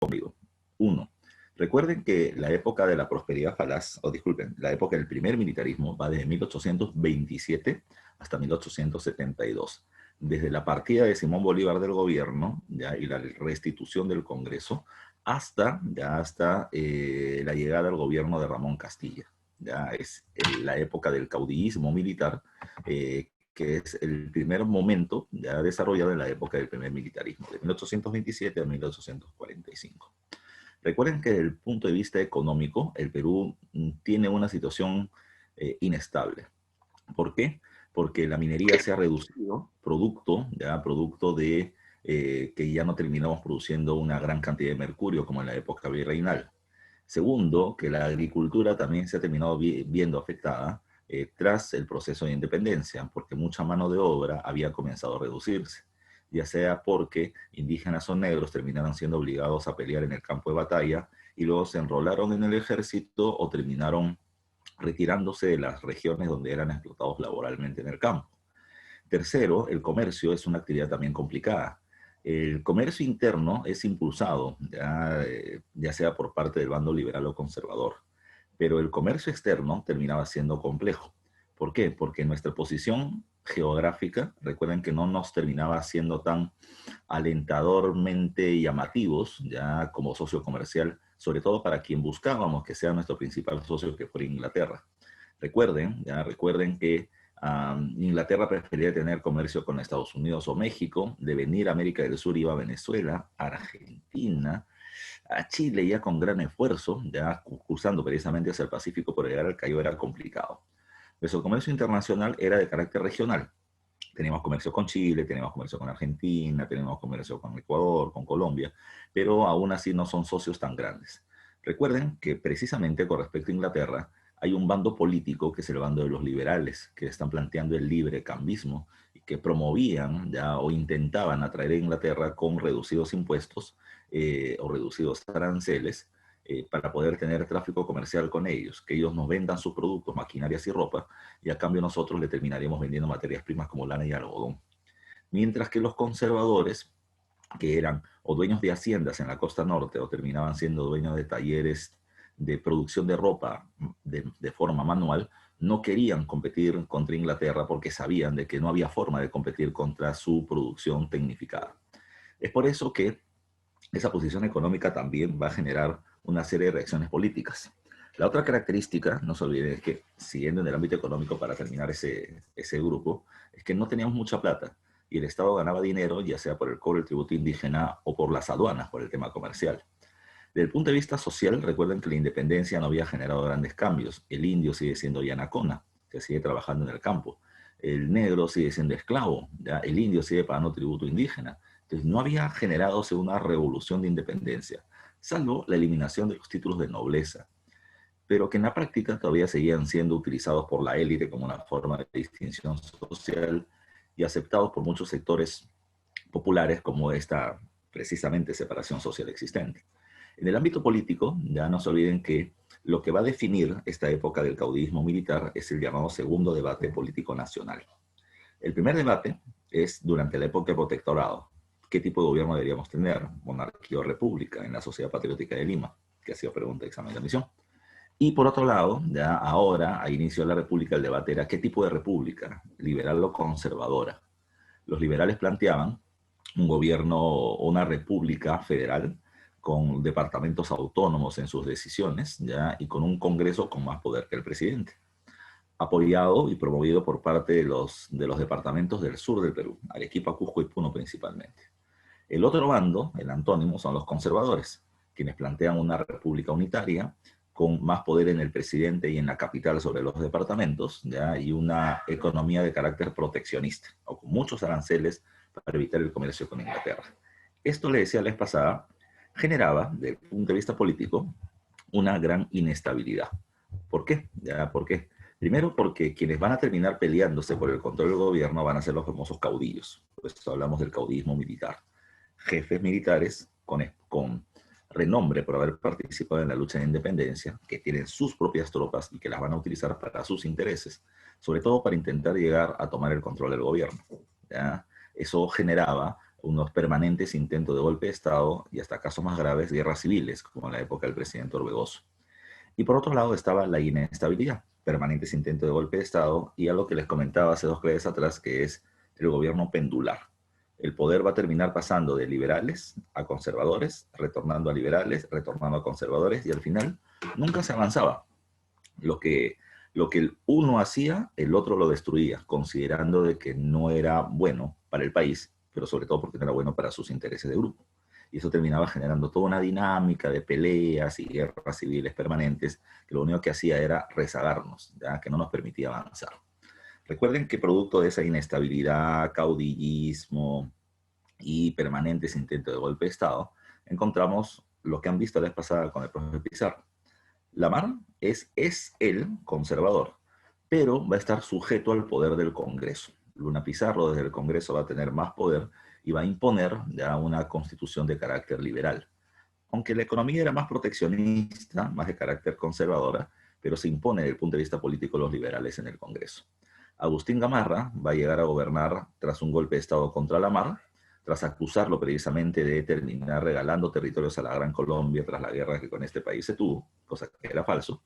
conmigo. Uno, recuerden que la época de la prosperidad falaz, o disculpen, la época del primer militarismo va desde 1827 hasta 1872. Desde la partida de Simón Bolívar del gobierno, ¿ya?, y la restitución del Congreso, hasta la llegada al gobierno de Ramón Castilla. Ya es la época del caudillismo militar, que es el primer momento ya desarrollado en la época del primer militarismo, de 1827 a 1845. Recuerden que desde el punto de vista económico, el Perú tiene una situación inestable. ¿Por qué? Porque la minería se ha reducido, producto de que ya no terminamos produciendo una gran cantidad de mercurio como en la época virreinal. Segundo, que la agricultura también se ha terminado viendo afectada tras el proceso de independencia, porque mucha mano de obra había comenzado a reducirse, ya sea porque indígenas o negros terminaron siendo obligados a pelear en el campo de batalla y luego se enrolaron en el ejército o terminaron retirándose de las regiones donde eran explotados laboralmente en el campo. Tercero, el comercio es una actividad también complicada. El comercio interno es impulsado, ya sea por parte del bando liberal o conservador, pero el comercio externo terminaba siendo complejo. ¿Por qué? Porque nuestra posición geográfica, recuerden que no nos terminaba siendo tan alentadormente llamativos ya como socio comercial, sobre todo para quien buscábamos que sea nuestro principal socio, que fuera Inglaterra. Recuerden que Inglaterra prefería tener comercio con Estados Unidos o México, de venir a América del Sur iba a Venezuela, Argentina, a Chile ya con gran esfuerzo, ya cruzando precisamente hacia el Pacífico, por llegar al Callao era complicado. Nuestro comercio internacional era de carácter regional. Teníamos comercio con Chile, teníamos comercio con Argentina, teníamos comercio con Ecuador, con Colombia, pero aún así no son socios tan grandes. Recuerden que precisamente con respecto a Inglaterra, hay un bando político que es el bando de los liberales, que están planteando el libre cambismo y que promovían ya o intentaban atraer a Inglaterra con reducidos impuestos o reducidos aranceles para poder tener tráfico comercial con ellos, que ellos nos vendan sus productos, maquinarias y ropa, y a cambio nosotros le terminaríamos vendiendo materias primas como lana y algodón. Mientras que los conservadores, que eran o dueños de haciendas en la costa norte o terminaban siendo dueños de talleres de producción de ropa de forma manual, no querían competir contra Inglaterra porque sabían de que no había forma de competir contra su producción tecnificada. Es por eso que esa posición económica también va a generar una serie de reacciones políticas. La otra característica, no se olviden, es que, siguiendo en el ámbito económico para terminar ese grupo, es que no teníamos mucha plata y el Estado ganaba dinero, ya sea por el cobro del tributo indígena o por las aduanas, por el tema comercial. Desde el punto de vista social, recuerden que la independencia no había generado grandes cambios. El indio sigue siendo yanacona, que sigue trabajando en el campo. El negro sigue siendo esclavo, ¿ya? El indio sigue pagando tributo indígena. Entonces, no había generado una revolución de independencia, salvo la eliminación de los títulos de nobleza, pero que en la práctica todavía seguían siendo utilizados por la élite como una forma de distinción social y aceptados por muchos sectores populares como esta precisamente separación social existente. En el ámbito político, ya no se olviden que lo que va a definir esta época del caudillismo militar es el llamado segundo debate político nacional. El primer debate es durante la época del protectorado. ¿Qué tipo de gobierno deberíamos tener? ¿Monarquía o república? En la Sociedad Patriótica de Lima, que ha sido pregunta de examen de admisión. Y por otro lado, ya ahora, a inicio de la república, el debate era ¿qué tipo de república? ¿Liberal o conservadora? Los liberales planteaban un gobierno o una república federal con departamentos autónomos en sus decisiones, ¿ya? Y con un Congreso con más poder que el presidente, apoyado y promovido por parte de los departamentos del sur del Perú, Arequipa, Cusco y Puno principalmente. El otro bando, el antónimo, son los conservadores, quienes plantean una república unitaria con más poder en el presidente y en la capital sobre los departamentos, ¿ya? Y una economía de carácter proteccionista, o con muchos aranceles para evitar el comercio con Inglaterra. Esto, le decía la vez pasada, generaba, desde el punto de vista político, una gran inestabilidad. ¿Por qué? ¿Por qué? Primero, porque quienes van a terminar peleándose por el control del gobierno van a ser los famosos caudillos. Por eso hablamos del caudillismo militar. Jefes militares con renombre por haber participado en la lucha de independencia, que tienen sus propias tropas y que las van a utilizar para sus intereses, sobre todo para intentar llegar a tomar el control del gobierno, ¿ya? Eso generaba unos permanentes intentos de golpe de Estado y hasta casos más graves, guerras civiles, como en la época del presidente Orbegoso. Y por otro lado estaba la inestabilidad, permanentes intentos de golpe de Estado y algo que les comentaba hace 2 clases atrás, que es el gobierno pendular. El poder va a terminar pasando de liberales a conservadores, retornando a liberales, retornando a conservadores, y al final nunca se avanzaba. Lo que, lo que el uno hacía, el otro lo destruía, considerando de que no era bueno para el país, pero sobre todo porque no era bueno para sus intereses de grupo. Y eso terminaba generando toda una dinámica de peleas y guerras civiles permanentes, que lo único que hacía era rezagarnos, ¿ya? Que no nos permitía avanzar. Recuerden que producto de esa inestabilidad, caudillismo y permanentes intentos de golpe de Estado, encontramos lo que han visto la vez pasada con el profesor Pizarro. Lamar es el conservador, pero va a estar sujeto al poder del Congreso. Luna Pizarro desde el Congreso va a tener más poder y va a imponer ya una constitución de carácter liberal. Aunque la economía era más proteccionista, más de carácter conservadora, pero se impone desde el punto de vista político los liberales en el Congreso. Agustín Gamarra va a llegar a gobernar tras un golpe de Estado contra Lamar, tras acusarlo precisamente de terminar regalando territorios a la Gran Colombia tras la guerra que con este país se tuvo, cosa que era falso.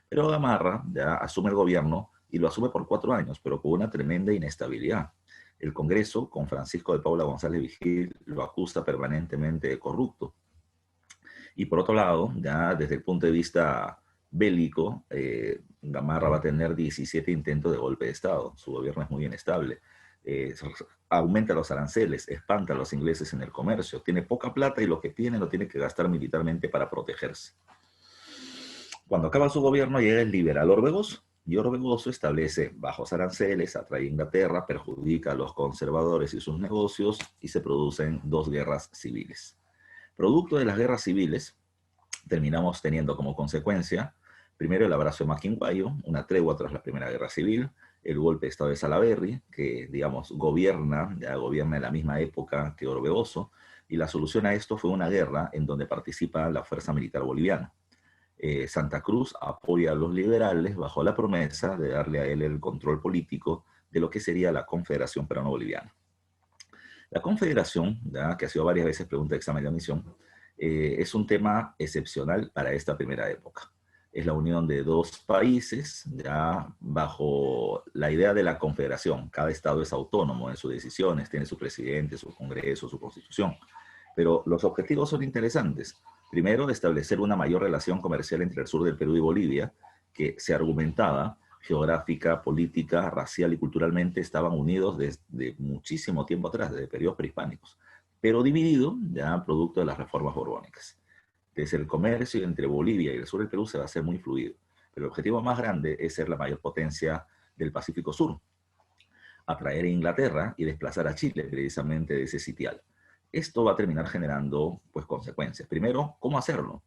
Pero Gamarra ya asume el gobierno y lo asume por 4 años, pero con una tremenda inestabilidad. El Congreso, con Francisco de Paula González Vigil, lo acusa permanentemente de corrupto. Y por otro lado, ya desde el punto de vista bélico, Gamarra va a tener 17 intentos de golpe de Estado. Su gobierno es muy inestable. Aumenta los aranceles, espanta a los ingleses en el comercio, tiene poca plata y lo que tiene lo tiene que gastar militarmente para protegerse. Cuando acaba su gobierno llega el liberal Orbegoso, y Orbegoso establece bajos aranceles, atrae a Inglaterra, perjudica a los conservadores y sus negocios, y se producen 2 guerras civiles. Producto de las guerras civiles, terminamos teniendo como consecuencia, primero el abrazo de Maquinguayo, una tregua tras la Primera Guerra Civil, el golpe de Estado de Salaverry, que, digamos, gobierna en la misma época que Orbegoso, y la solución a esto fue una guerra en donde participa la Fuerza Militar Boliviana. Santa Cruz apoya a los liberales bajo la promesa de darle a él el control político de lo que sería la Confederación Peruano-Boliviana. La Confederación, ¿ya? Que ha sido varias veces pregunta de examen de admisión, es un tema excepcional para esta primera época. Es la unión de 2 países, ya bajo la idea de la confederación. Cada estado es autónomo en sus decisiones, tiene su presidente, su congreso, su constitución. Pero los objetivos son interesantes. Primero, establecer una mayor relación comercial entre el sur del Perú y Bolivia, que se argumentaba geográfica, política, racial y culturalmente estaban unidos desde muchísimo tiempo atrás, desde periodos prehispánicos, pero dividido ya producto de las reformas borbónicas. Desde el comercio entre Bolivia y el sur del Perú se va a hacer muy fluido, pero el objetivo más grande es ser la mayor potencia del Pacífico Sur, atraer a Inglaterra y desplazar a Chile precisamente de ese sitial. Esto va a terminar generando pues consecuencias. Primero, ¿cómo hacerlo?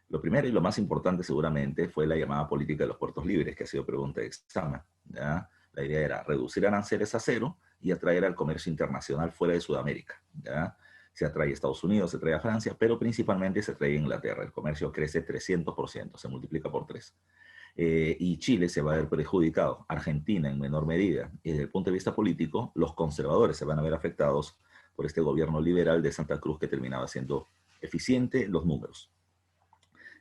Lo primero y lo más importante seguramente fue la llamada política de los puertos libres, que ha sido pregunta de examen, ¿ya? La idea era reducir aranceles a cero y atraer al comercio internacional fuera de Sudamérica, ¿ya? Se atrae a Estados Unidos, se atrae a Francia, pero principalmente se atrae a Inglaterra. El comercio crece 300%, se multiplica por 3. Y Chile se va a ver perjudicado, Argentina en menor medida. Y desde el punto de vista político, los conservadores se van a ver afectados por este gobierno liberal de Santa Cruz que terminaba siendo eficiente en los números.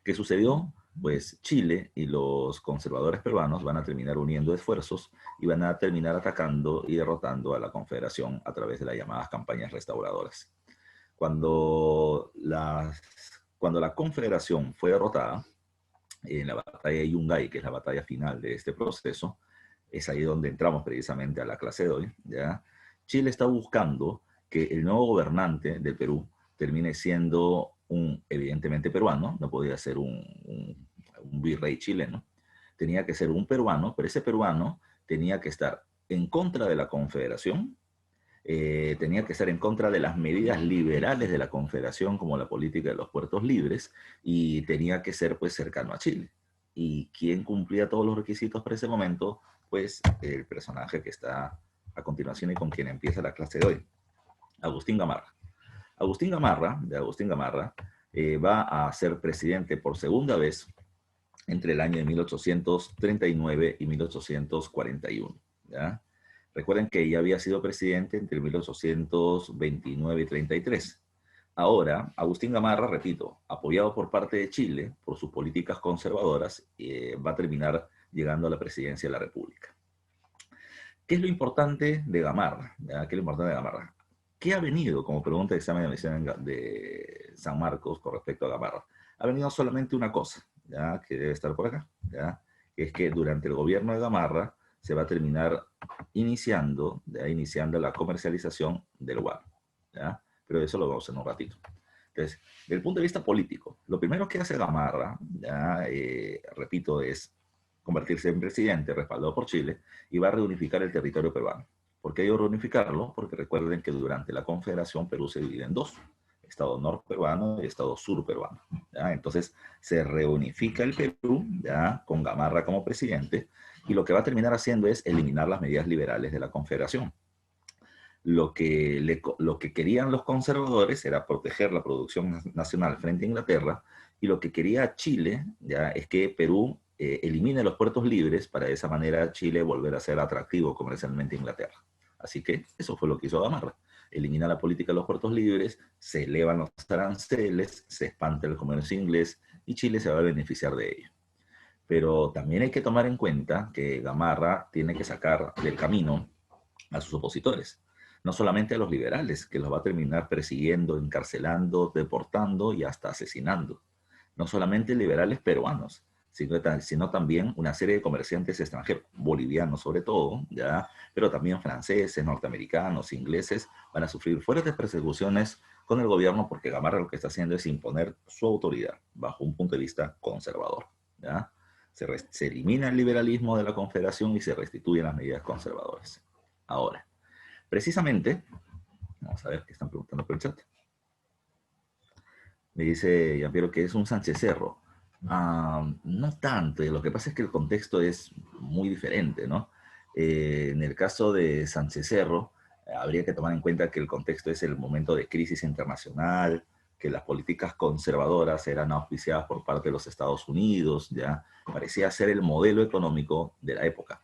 ¿Qué sucedió? Pues Chile y los conservadores peruanos van a terminar uniendo esfuerzos y van a terminar atacando y derrotando a la Confederación a través de las llamadas campañas restauradoras. Cuando la Confederación fue derrotada, en la batalla de Yungay, que es la batalla final de este proceso, es ahí donde entramos precisamente a la clase de hoy, ¿ya? Chile está buscando que el nuevo gobernante del Perú termine siendo evidentemente peruano, no podía ser un virrey chileno, tenía que ser un peruano, pero ese peruano tenía que estar en contra de la Confederación, tenía que estar en contra de las medidas liberales de la Confederación, como la política de los puertos libres, y tenía que ser pues cercano a Chile. ¿Y quién cumplía todos los requisitos para ese momento? Pues el personaje que está a continuación y con quien empieza la clase de hoy, Agustín Gamarra. Agustín Gamarra va a ser presidente por segunda vez entre el año de 1839 y 1841. ¿Ya? Recuerden que ya había sido presidente entre 1829 y 33. Ahora, Agustín Gamarra, repito, apoyado por parte de Chile por sus políticas conservadoras, va a terminar llegando a la presidencia de la República. ¿Qué es lo importante de Gamarra? ¿Ya? ¿Qué es lo importante de Gamarra? ¿Qué ha venido como pregunta de examen de admisión de San Marcos con respecto a Gamarra? Ha venido solamente una cosa, ¿ya? Que debe estar por acá, ¿ya? Que es que durante el gobierno de Gamarra se va a terminar iniciando la comercialización del guano, ¿ya? Pero eso lo vamos a hacer en un ratito. Entonces, desde el punto de vista político, lo primero que hace Gamarra, ¿ya? Repito, es convertirse en presidente respaldado por Chile y va a reunificar el territorio peruano. ¿Por qué digo reunificarlo? Porque recuerden que durante la Confederación Perú se divide en dos, Estado norte peruano y Estado sur peruano. ¿Ya? Entonces se reunifica el Perú, ¿ya? Con Gamarra como presidente, y lo que va a terminar haciendo es eliminar las medidas liberales de la Confederación. Lo que querían los conservadores era proteger la producción nacional frente a Inglaterra, y lo que quería Chile, ¿ya? Es que Perú elimine los puertos libres para de esa manera Chile volver a ser atractivo comercialmente a Inglaterra. Así que eso fue lo que hizo Gamarra. Elimina la política de los puertos libres, se elevan los aranceles, se expande el comercio inglés y Chile se va a beneficiar de ello. Pero también hay que tomar en cuenta que Gamarra tiene que sacar del camino a sus opositores, no solamente a los liberales, que los va a terminar persiguiendo, encarcelando, deportando y hasta asesinando. No solamente liberales peruanos, sino también una serie de comerciantes extranjeros, bolivianos sobre todo, ¿ya? Pero también franceses, norteamericanos, ingleses, van a sufrir fuertes persecuciones con el gobierno porque Gamarra lo que está haciendo es imponer su autoridad bajo un punto de vista conservador, ¿ya? Se elimina el liberalismo de la Confederación y se restituyen las medidas conservadoras. Ahora, precisamente, vamos a ver qué están preguntando por el chat. Me dice Jean-Pierre que es un Sánchez Cerro. No tanto, lo que pasa es que el contexto es muy diferente, ¿no? En el caso de Sánchez Cerro, habría que tomar en cuenta que el contexto es el momento de crisis internacional, que las políticas conservadoras eran auspiciadas por parte de los Estados Unidos, ya parecía ser el modelo económico de la época.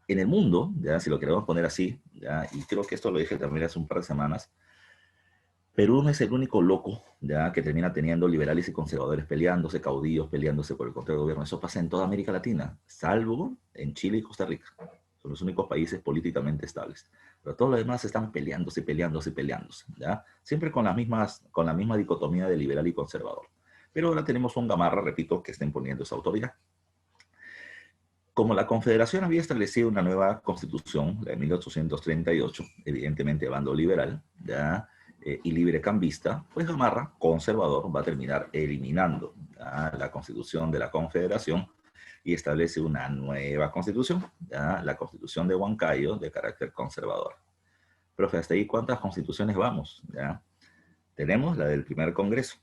En el mundo, ya si lo queremos poner así, ya, y creo que esto lo dije también hace un par de semanas, Perú no es el único loco ya que termina teniendo liberales y conservadores peleándose, caudillos peleándose por el control del gobierno. Eso pasa en toda América Latina, salvo en Chile y Costa Rica. Son los únicos países políticamente estables. Pero todos los demás están peleándose, peleándose, peleándose. ¿Ya? Siempre con la misma dicotomía de liberal y conservador. Pero ahora tenemos un Gamarra, repito, que está imponiendo esa autoridad. Como la Confederación había establecido una nueva constitución, la de 1838, evidentemente bando liberal, ¿ya? Y librecambista, pues Gamarra, conservador, va a terminar eliminando, ¿ya? La constitución de la Confederación y establece una nueva constitución, ¿ya? La constitución de Huancayo, de carácter conservador. Profe, hasta ahí, ¿cuántas constituciones vamos? ¿Ya? Tenemos la del primer Congreso,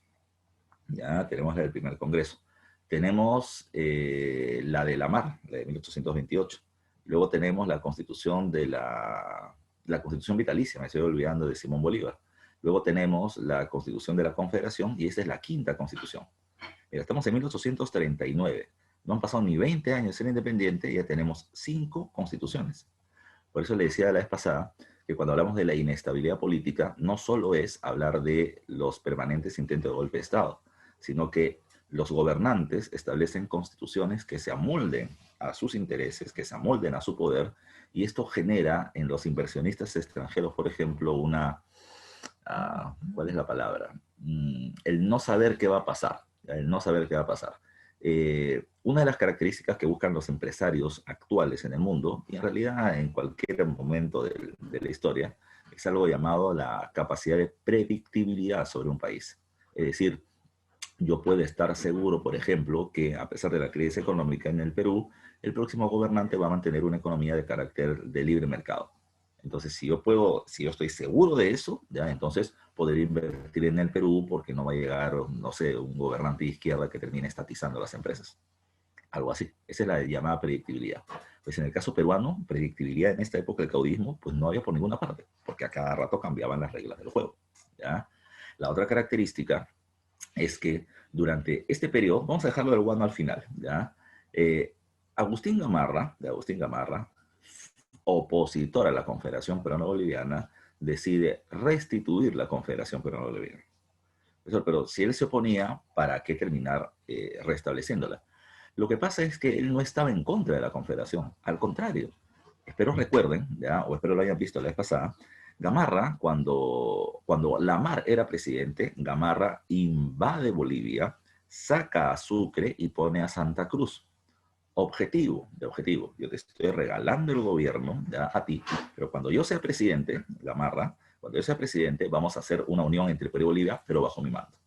ya tenemos la del primer Congreso. Tenemos la de la Mar, la de 1828. Luego tenemos la constitución la constitución vitalicia, me estoy olvidando de Simón Bolívar. Luego tenemos la constitución de la Confederación y esta es la quinta constitución. Mira, estamos en 1839. No han pasado ni 20 años de ser independiente y ya tenemos 5 constituciones. Por eso le decía la vez pasada que cuando hablamos de la inestabilidad política, no solo es hablar de los permanentes intentos de golpe de Estado, sino que los gobernantes establecen constituciones que se amolden a sus intereses, que se amolden a su poder, y esto genera en los inversionistas extranjeros, por ejemplo, ¿cuál es la palabra? El no saber qué va a pasar, el no saber qué va a pasar. Una de las características que buscan los empresarios actuales en el mundo, y en realidad en cualquier momento de la historia, es algo llamado la capacidad de predictibilidad sobre un país. Es decir, yo puedo estar seguro, por ejemplo, que a pesar de la crisis económica en el Perú, el próximo gobernante va a mantener una economía de carácter de libre mercado. Entonces, si yo estoy seguro de eso, ya entonces podré invertir en el Perú porque no va a llegar, no sé, un gobernante de izquierda que termine estatizando las empresas. Algo así. Esa es la llamada predictibilidad. Pues en el caso peruano, predictibilidad en esta época del caudillismo, pues no había por ninguna parte, porque a cada rato cambiaban las reglas del juego. ¿Ya? La otra característica es que durante este periodo, vamos a dejarlo del guano al final, ¿ya? Agustín Gamarra, opositor a la Confederación Peruano-Boliviana, decide restituir la Confederación Peruano-Boliviana. Pero si él se oponía, ¿para qué terminar restableciéndola? Lo que pasa es que él no estaba en contra de la Confederación, al contrario. Espero recuerden, ¿ya? O espero lo hayan visto la vez pasada, Gamarra, cuando Lamar era presidente, Gamarra invade Bolivia, saca a Sucre y pone a Santa Cruz. Objetivo, de objetivo, yo te estoy regalando el gobierno ya a ti, pero cuando yo sea presidente, Gamarra, cuando yo sea presidente, vamos a hacer una unión entre Perú y Bolivia, pero bajo mi mando.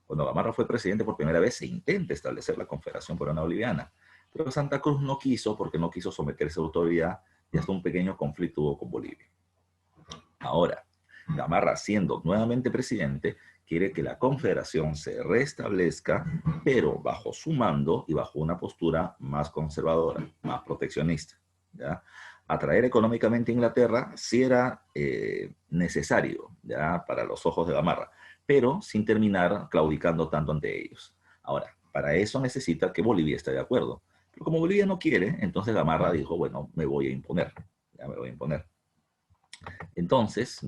Cuando Gamarra fue presidente por primera vez, se intenta establecer la Confederación Peruana-Boliviana, pero Santa Cruz no quiso porque no quiso someterse a autoridad y hasta un pequeño conflicto hubo con Bolivia. Ahora, Gamarra, siendo nuevamente presidente, quiere que la Confederación se restablezca, pero bajo su mando y bajo una postura más conservadora, más proteccionista, ¿ya? Atraer económicamente a Inglaterra sí era necesario, ¿ya? Para los ojos de Gamarra, pero sin terminar claudicando tanto ante ellos. Ahora, para eso necesita que Bolivia esté de acuerdo. Pero como Bolivia no quiere, entonces Gamarra dijo, bueno, me voy a imponer, ya me voy a imponer. Entonces,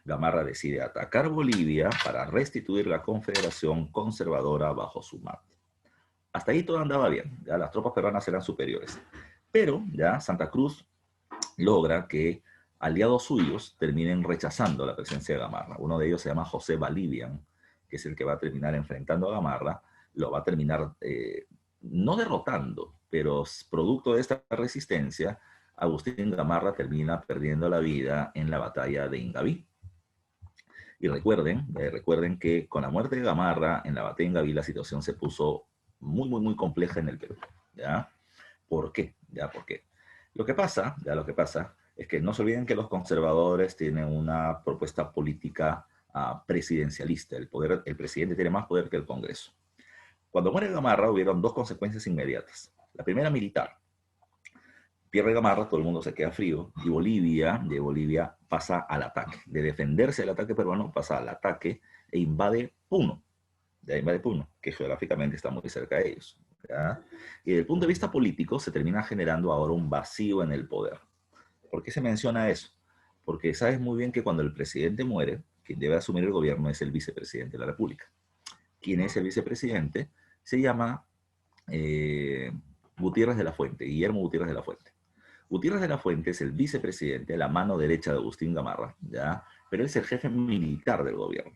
Gamarra decide atacar Bolivia para restituir la Confederación conservadora bajo su mando. Hasta ahí todo andaba bien, ya las tropas peruanas eran superiores. Pero ya Santa Cruz logra que aliados suyos terminen rechazando la presencia de Gamarra. Uno de ellos se llama José Balivian, que es el que va a terminar enfrentando a Gamarra, lo va a terminar no derrotando, pero producto de esta resistencia, Agustín Gamarra termina perdiendo la vida en la batalla de Ingaví. Y recuerden que con la muerte de Gamarra en la batalla de Ingaví la situación se puso muy compleja en el Perú. ¿Ya? ¿Por qué? ¿Por qué? Lo que pasa es que no se olviden que los conservadores tienen una propuesta política presidencialista. El presidente tiene más poder que el Congreso. Cuando muere Gamarra hubieron dos consecuencias inmediatas. La primera militar. Pierde Gamarra, todo el mundo se queda frío, y de Bolivia pasa al ataque. De defenderse del ataque peruano, pasa al ataque e invade Puno. Ya invade Puno, que geográficamente está muy cerca de ellos. ¿Ya? Y desde el punto de vista político, se termina generando ahora un vacío en el poder. ¿Por qué se menciona eso? Porque sabes muy bien que cuando el presidente muere, quien debe asumir el gobierno es el vicepresidente de la República. ¿Quién es el vicepresidente? Se llama Gutiérrez de la Fuente, Guillermo Gutiérrez de la Fuente. Gutiérrez de la Fuente es el vicepresidente, la mano derecha de Agustín Gamarra, ¿ya? Pero él es el jefe militar del gobierno.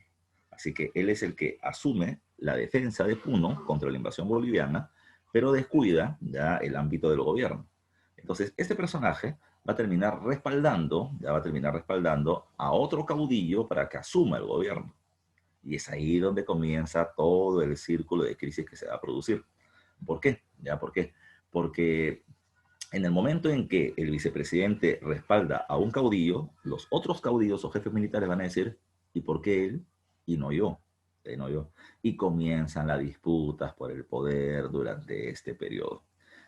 Así que él es el que asume la defensa de Puno contra la invasión boliviana, pero descuida ya el ámbito del gobierno. Entonces, este personaje va a terminar respaldando a otro caudillo para que asuma el gobierno. Y es ahí donde comienza todo el círculo de crisis que se va a producir. ¿Por qué? ¿Por qué? Porque en el momento en que el vicepresidente respalda a un caudillo, los otros caudillos o jefes militares van a decir, ¿y por qué él? Y no yo. No yo. Y comienzan las disputas por el poder durante este periodo.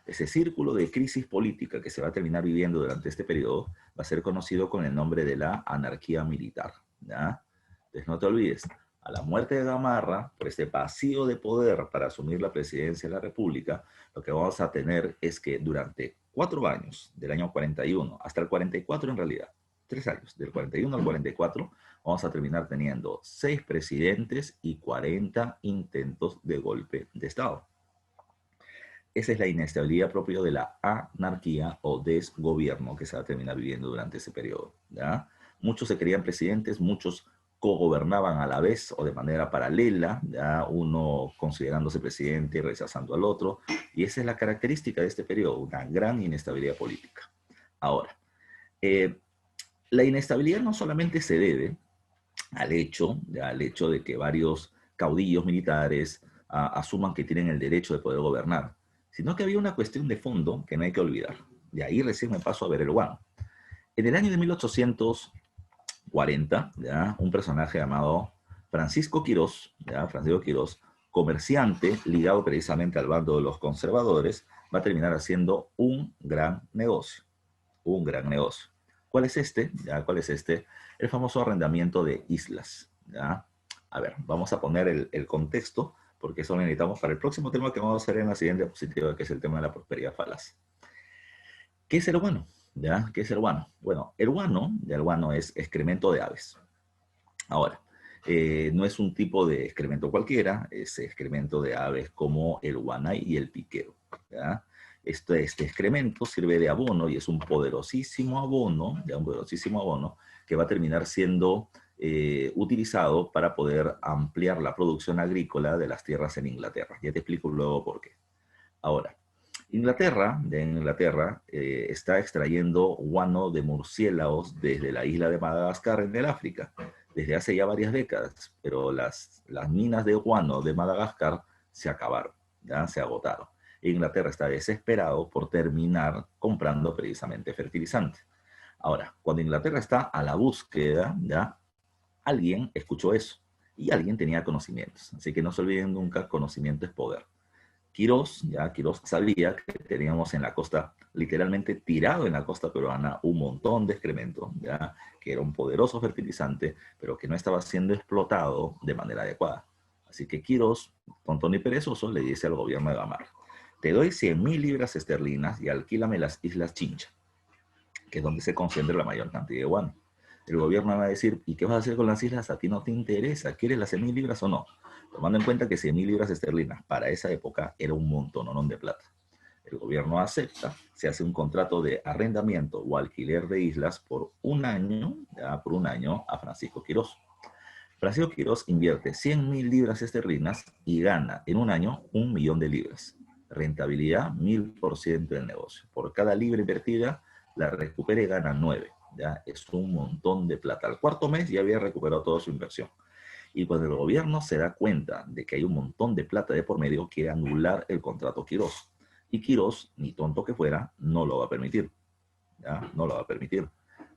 Ese círculo de crisis política que se va a terminar viviendo durante este periodo va a ser conocido con el nombre de la anarquía militar. ¿Ya? Entonces no te olvides, a la muerte de Gamarra, por este vacío de poder para asumir la presidencia de la República, lo que vamos a tener es que durante 4 años, del año 41 hasta el 44 en realidad, 3 años, del 41 al 44, vamos a terminar teniendo 6 presidentes y 40 intentos de golpe de Estado. Esa es la inestabilidad propia de la anarquía o desgobierno que se va a terminar viviendo durante ese periodo. ¿Ya? Muchos se creían presidentes, muchos cogobernaban a la vez o de manera paralela, ¿ya? Uno considerándose presidente y rechazando al otro. Y esa es la característica de este periodo, una gran inestabilidad política. Ahora, la inestabilidad no solamente se debe al hecho de que varios caudillos militares asuman que tienen el derecho de poder gobernar, sino que había una cuestión de fondo que no hay que olvidar. De ahí recién me paso a ver el guano. En el año de 1840, ¿ya? Un personaje llamado Francisco Quirós, comerciante ligado precisamente al bando de los conservadores, va a terminar haciendo un gran negocio. Un gran negocio. ¿Cuál es este? ¿Cuál es este? El famoso arrendamiento de islas. ¿Ya? A ver, vamos a poner el contexto, porque eso lo necesitamos para el próximo tema que vamos a hacer en la siguiente diapositiva, que es el tema de la prosperidad falaz. ¿Qué es el guano? ¿Ya? ¿Qué es el guano? Bueno, el guano es excremento de aves. Ahora, no es un tipo de excremento cualquiera, es excremento de aves como el guanay y el piquero. ¿Ya? Este excremento sirve de abono y es un poderosísimo abono, ya un poderosísimo abono que va a terminar siendo utilizado para poder ampliar la producción agrícola de las tierras en Inglaterra. Ya te explico luego por qué. Ahora, Inglaterra está extrayendo guano de murciélagos desde la isla de Madagascar en el África, desde hace ya varias décadas, pero las minas de guano de Madagascar se acabaron, ya se agotaron. Inglaterra está desesperado por terminar comprando precisamente fertilizante. Ahora, cuando Inglaterra está a la búsqueda, ya alguien escuchó eso y alguien tenía conocimientos. Así que no se olviden nunca, conocimiento es poder. Quirós sabía que teníamos en la costa, literalmente tirado en la costa peruana, un montón de excremento, ya que era un poderoso fertilizante, pero que no estaba siendo explotado de manera adecuada. Así que Quirós, tontón y perezoso, le dice al gobierno de Gamarra, te doy 100.000 libras esterlinas y alquílame las Islas Chincha, que es donde se concentra la mayor cantidad de guano. El gobierno va a decir, ¿y qué vas a hacer con las islas? A ti no te interesa, ¿quieres las 100.000 libras o no? Tomando en cuenta que 100.000 libras esterlinas para esa época era un montón de plata. El gobierno acepta, se hace un contrato de arrendamiento o alquiler de islas por un año, ya por un año, a Francisco Quirós. Francisco Quirós invierte 100.000 libras esterlinas y gana en un año 1.000.000 de libras. Rentabilidad 1000% del negocio. Por cada libra invertida, la recupera y gana 9. ¿Ya? Es un montón de plata. Al cuarto mes ya había recuperado toda su inversión. Y cuando el gobierno se da cuenta de que hay un montón de plata de por medio, quiere anular el contrato Quirós. Y Quirós, ni tonto que fuera, no lo va a permitir. ¿Ya? No lo va a permitir.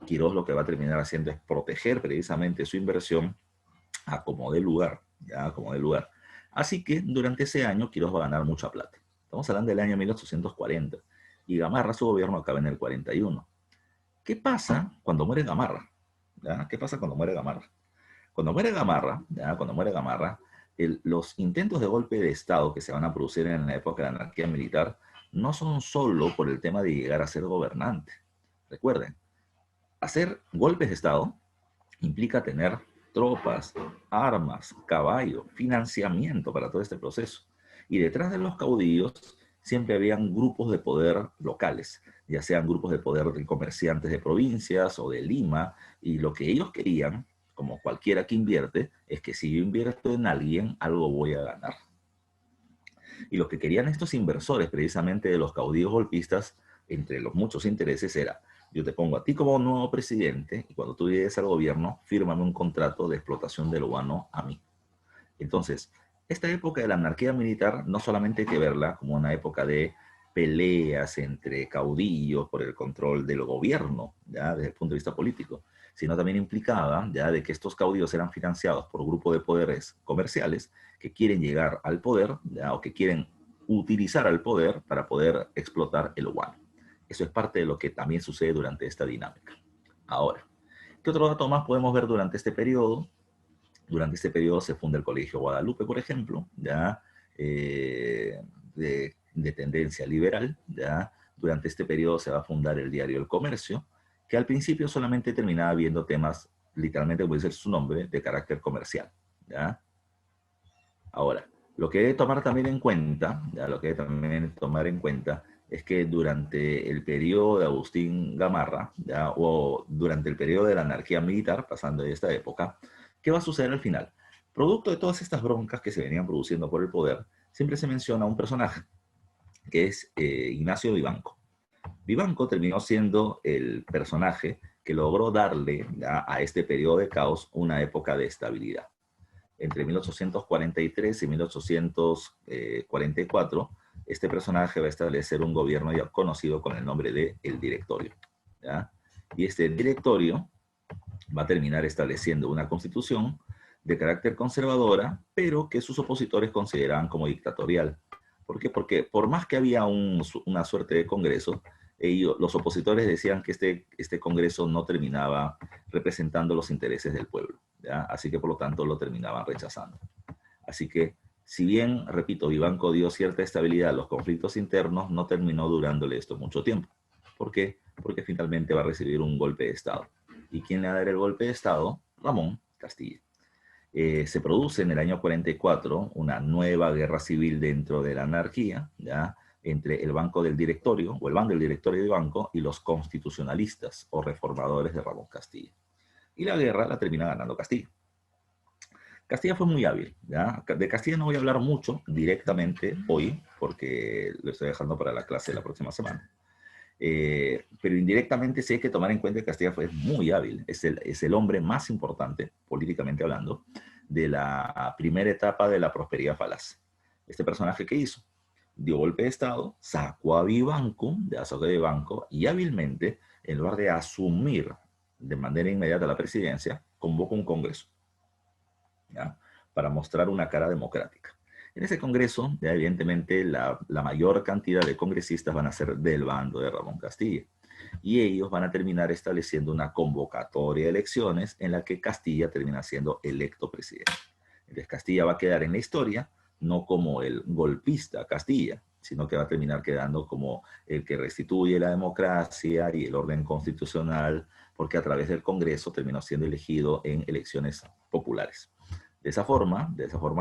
Quirós lo que va a terminar haciendo es proteger precisamente su inversión a como de lugar. ¿Ya? A como de lugar. Así que durante ese año Quirós va a ganar mucha plata. Estamos hablando del año 1840. Y Gamarra, su gobierno, acaba en el 41. ¿Qué pasa cuando muere Gamarra? ¿Ya? ¿Qué pasa cuando muere Gamarra? Cuando muere Gamarra, ¿ya? Cuando muere Gamarra, los intentos de golpe de Estado que se van a producir en la época de la anarquía militar no son solo por el tema de llegar a ser gobernante. Recuerden, hacer golpes de Estado implica tener tropas, armas, caballo, financiamiento para todo este proceso. Y detrás de los caudillos siempre habían grupos de poder locales, ya sean grupos de poder de comerciantes de provincias o de Lima, y lo que ellos querían, como cualquiera que invierte, es que si yo invierto en alguien, algo voy a ganar. Y lo que querían estos inversores, precisamente de los caudillos golpistas, entre los muchos intereses, era, yo te pongo a ti como nuevo presidente y cuando tú llegues al gobierno, fírmame un contrato de explotación del guano a mí. Entonces, esta época de la anarquía militar no solamente hay que verla como una época de peleas entre caudillos por el control del gobierno, ya desde el punto de vista político, sino también implicaba ya de que estos caudillos eran financiados por grupos de poderes comerciales que quieren llegar al poder, ya, o que quieren utilizar al poder para poder explotar el guano. Eso es parte de lo que también sucede durante esta dinámica. Ahora, ¿qué otro dato más podemos ver durante este periodo? Durante este periodo se funda el Colegio Guadalupe, por ejemplo, ya de tendencia liberal. Ya durante este periodo se va a fundar el diario El Comercio, que al principio solamente terminaba viendo temas, literalmente como dice su nombre, de carácter comercial. ¿Ya? Ahora, lo que debe tomar también en cuenta, ya lo que debe también tomar en cuenta es que durante el periodo de Agustín Gamarra, ya, o durante el periodo de la anarquía militar, pasando de esta época, ¿qué va a suceder al final? Producto de todas estas broncas que se venían produciendo por el poder, siempre se menciona un personaje, que es Ignacio Vivanco. Vivanco terminó siendo el personaje que logró darle a este periodo de caos una época de estabilidad. Entre 1843 y 1844, este personaje va a establecer un gobierno ya conocido con el nombre de El Directorio. ¿Ya? Y este directorio va a terminar estableciendo una constitución de carácter conservadora, pero que sus opositores consideraban como dictatorial. ¿Por qué? Porque por más que había una suerte de congreso, los opositores decían que este congreso no terminaba representando los intereses del pueblo, ¿ya? Así que por lo tanto lo terminaban rechazando. Así que, si bien, repito, Vivanco dio cierta estabilidad a los conflictos internos, no terminó durándole esto mucho tiempo. ¿Por qué? Porque finalmente va a recibir un golpe de Estado. ¿Y quién le va a dar el golpe de Estado? Ramón Castilla. Se produce en el año 44 una nueva guerra civil dentro de la anarquía, ¿ya? Entre el banco del directorio, o el banco del directorio de banco, y los constitucionalistas o reformadores de Ramón Castilla. Y la guerra la termina ganando Castilla. Castilla fue muy hábil, ¿ya? De Castilla no voy a hablar mucho directamente hoy, porque lo estoy dejando para la clase de la próxima semana. Pero indirectamente sí hay que tomar en cuenta que Castilla fue muy hábil. Es el hombre más importante, políticamente hablando, de la primera etapa de la prosperidad falaz. Este personaje, ¿qué hizo? Dio golpe de Estado, sacó a Vivanco, de Azogue de Banco, y hábilmente, en lugar de asumir de manera inmediata la presidencia, convocó un congreso, ¿ya? Para mostrar una cara democrática. En ese congreso, ya evidentemente, la mayor cantidad de congresistas van a ser del bando de Ramón Castilla. Y ellos van a terminar estableciendo una convocatoria de elecciones en la que Castilla termina siendo electo presidente. Entonces Castilla va a quedar en la historia, no como el golpista Castilla, sino que va a terminar quedando como el que restituye la democracia y el orden constitucional, porque a través del Congreso terminó siendo elegido en elecciones populares. De esa forma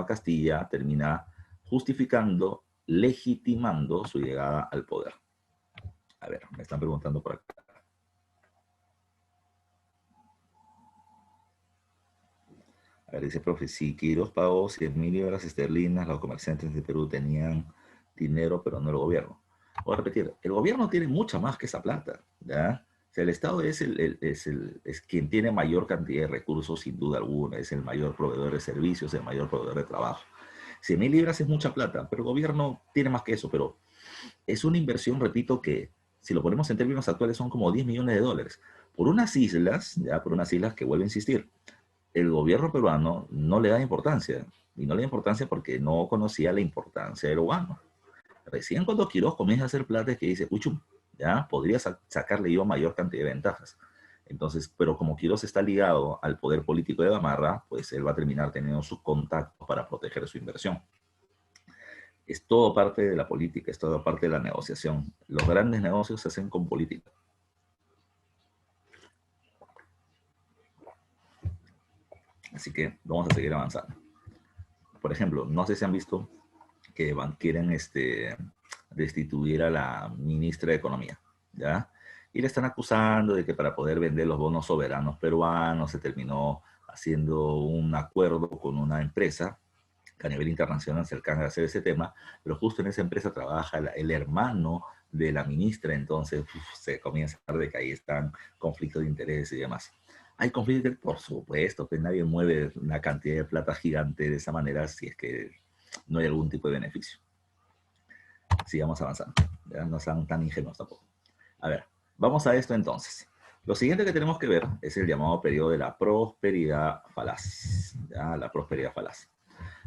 Castilla termina justificando, legitimando su llegada al poder. A ver, me están preguntando por acá. A ver, dice, profe, si Quirós pagó 100.000 libras esterlinas, los comerciantes de Perú tenían dinero, pero no el gobierno. Voy a repetir, el gobierno tiene mucha más que esa plata, ¿ya? O sea, el Estado es quien tiene mayor cantidad de recursos, sin duda alguna, es el mayor proveedor de servicios, el mayor proveedor de trabajo. 100.000 libras es mucha plata, pero el gobierno tiene más que eso, pero es una inversión, repito, que si lo ponemos en términos actuales son como 10 millones de dólares. Por unas islas, ya, por unas islas que vuelvo a insistir, el gobierno peruano no le da importancia, y no le da importancia porque no conocía la importancia del guano. Recién cuando Quirós comienza a hacer plata es que dice, uy, ya podría sacarle yo mayor cantidad de ventajas. Entonces, pero como Quirós está ligado al poder político de Gamarra, pues él va a terminar teniendo sus contactos para proteger su inversión. Es todo parte de la política, es todo parte de la negociación. Los grandes negocios se hacen con política. Así que vamos a seguir avanzando. Por ejemplo, no sé si han visto que quieren destituir a la ministra de Economía, ¿ya? Y le están acusando de que para poder vender los bonos soberanos peruanos se terminó haciendo un acuerdo con una empresa que a nivel internacional se alcanza a hacer ese tema, pero justo en esa empresa trabaja el hermano de la ministra, entonces se comienza a hablar de que ahí están conflictos de intereses y demás. Hay conflictos de interés, por supuesto, que nadie mueve una cantidad de plata gigante de esa manera si es que no hay algún tipo de beneficio. Sigamos avanzando, ¿ya? No sean tan ingenuos tampoco. A ver, vamos a esto entonces. Lo siguiente que tenemos que ver es el llamado periodo de la prosperidad falaz, ¿ya? La prosperidad falaz.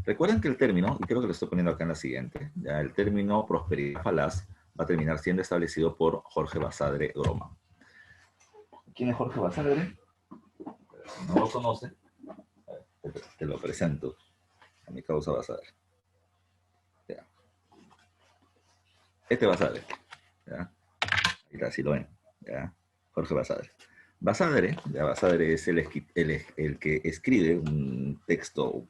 Recuerden que el término, y creo que lo estoy poniendo acá en la siguiente, ya el término prosperidad falaz va a terminar siendo establecido por Jorge Basadre Groma. ¿Quién es Jorge Basadre? Si no lo conoce, te lo presento a mi causa Basadre. Ya. Este Basadre, ¿ya? Ahí está, si lo ven, ¿ya? Jorge Basadre. Basadre es el que escribe un texto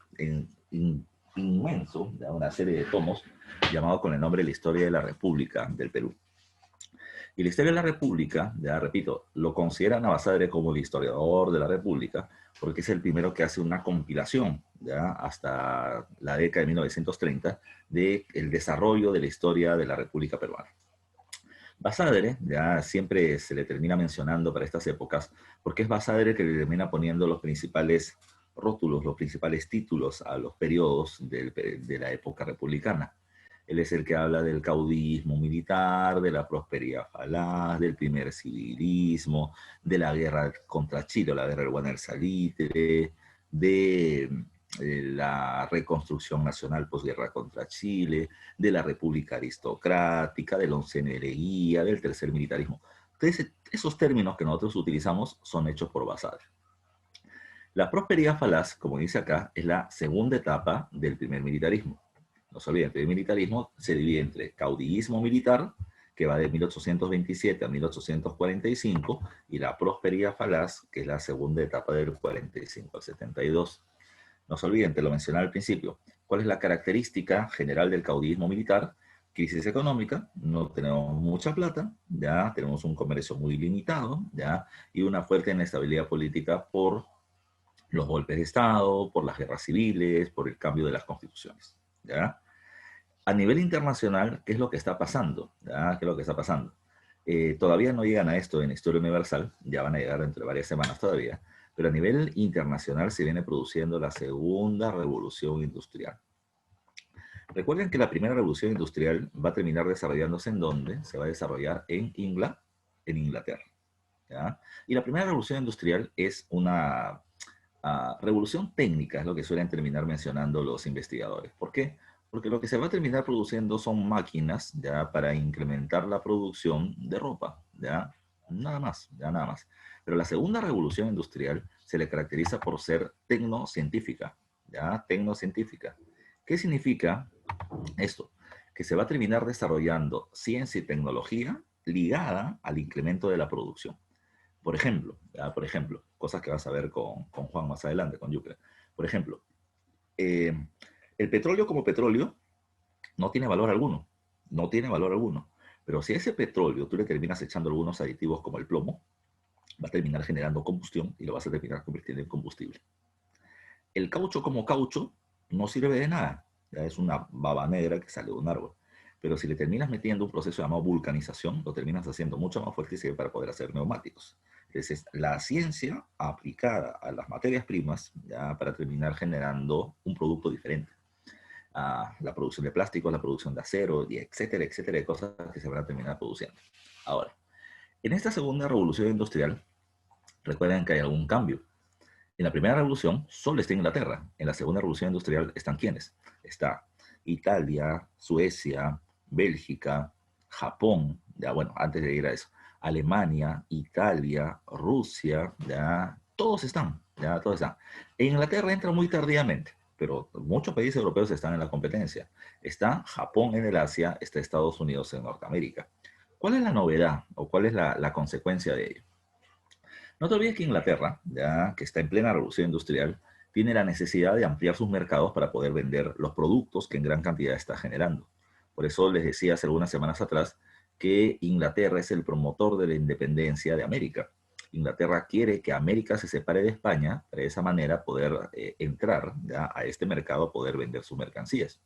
inmenso, ¿ya? Una serie de tomos llamado con el nombre La Historia de la República del Perú. Y la Historia de la República, ya repito, lo consideran a Basadre como el historiador de la República, porque es el primero que hace una compilación, ya hasta la década de 1930, del desarrollo de la historia de la República Peruana. Basadre, ya siempre se le termina mencionando para estas épocas, porque es Basadre que le termina poniendo los principales rótulos, los principales títulos a los periodos de la época republicana. Él es el que habla del caudillismo militar, de la prosperidad falaz, del primer civilismo, de la guerra contra Chile, la guerra del Guaner Salitre, de la reconstrucción nacional posguerra contra Chile, de la república aristocrática, del oncenería, del tercer militarismo. Entonces, esos términos que nosotros utilizamos son hechos por Basadre. La prosperidad falaz, como dice acá, es la segunda etapa del primer militarismo. No se olviden, el primer militarismo se divide entre caudillismo militar que va de 1827 a 1845, y la prosperidad falaz, que es la segunda etapa del 45 al 72. No se olviden, te lo mencioné al principio. ¿Cuál es la característica general del caudillismo militar? Crisis económica, no tenemos mucha plata, ya tenemos un comercio muy limitado, ya, y una fuerte inestabilidad política por los golpes de Estado, por las guerras civiles, por el cambio de las constituciones, ya. A nivel internacional, ¿qué es lo que está pasando? ¿Ya? ¿Qué es lo que está pasando? Todavía no llegan a esto en Historia Universal, ya van a llegar dentro de varias semanas todavía, pero a nivel internacional se viene produciendo la segunda revolución industrial. Recuerden que la primera revolución industrial va a terminar desarrollándose en dónde? Se va a desarrollar en Inglaterra. ¿Ya? Y la primera revolución industrial es una revolución técnica, es lo que suelen terminar mencionando los investigadores. ¿Por qué? Porque lo que se va a terminar produciendo son máquinas, ya, para incrementar la producción de ropa, ya, nada más, ya nada más. Pero la segunda revolución industrial se le caracteriza por ser tecnocientífica, ya, tecnocientífica. ¿Qué significa esto? Que se va a terminar desarrollando ciencia y tecnología ligada al incremento de la producción. Por ejemplo, ¿ya? Por ejemplo, cosas que vas a ver con Juan más adelante, con Yucre. Por ejemplo, eh, el petróleo como petróleo no tiene valor alguno, no tiene valor alguno. Pero si a ese petróleo tú le terminas echando algunos aditivos como el plomo, va a terminar generando combustión y lo vas a terminar convirtiendo en combustible. El caucho como caucho no sirve de nada, ya es una baba negra que sale de un árbol. Pero si le terminas metiendo un proceso llamado vulcanización, lo terminas haciendo mucho más fuerte y sirve para poder hacer neumáticos. Entonces, la ciencia aplicada a las materias primas, ya, para terminar generando un producto diferente. La producción de plásticos, la producción de acero, y etcétera, etcétera, de cosas que se van a terminar produciendo. Ahora, en esta segunda revolución industrial, recuerden que hay algún cambio. En la primera revolución solo está Inglaterra. En la segunda revolución industrial están ¿quiénes? Está Italia, Suecia, Bélgica, Japón, ya bueno, antes de ir a eso, Alemania, Italia, Rusia, ya todos están, ya todos están. En Inglaterra entra muy tardíamente, pero muchos países europeos están en la competencia. Está Japón en el Asia, está Estados Unidos en Norteamérica. ¿Cuál es la novedad o cuál es la consecuencia de ello? No te olvides que Inglaterra, ya que está en plena revolución industrial, tiene la necesidad de ampliar sus mercados para poder vender los productos que en gran cantidad está generando. Por eso les decía hace algunas semanas atrás que Inglaterra es el promotor de la independencia de América. Inglaterra quiere que América se separe de España para de esa manera poder entrar, ya, a este mercado, poder vender sus mercancías.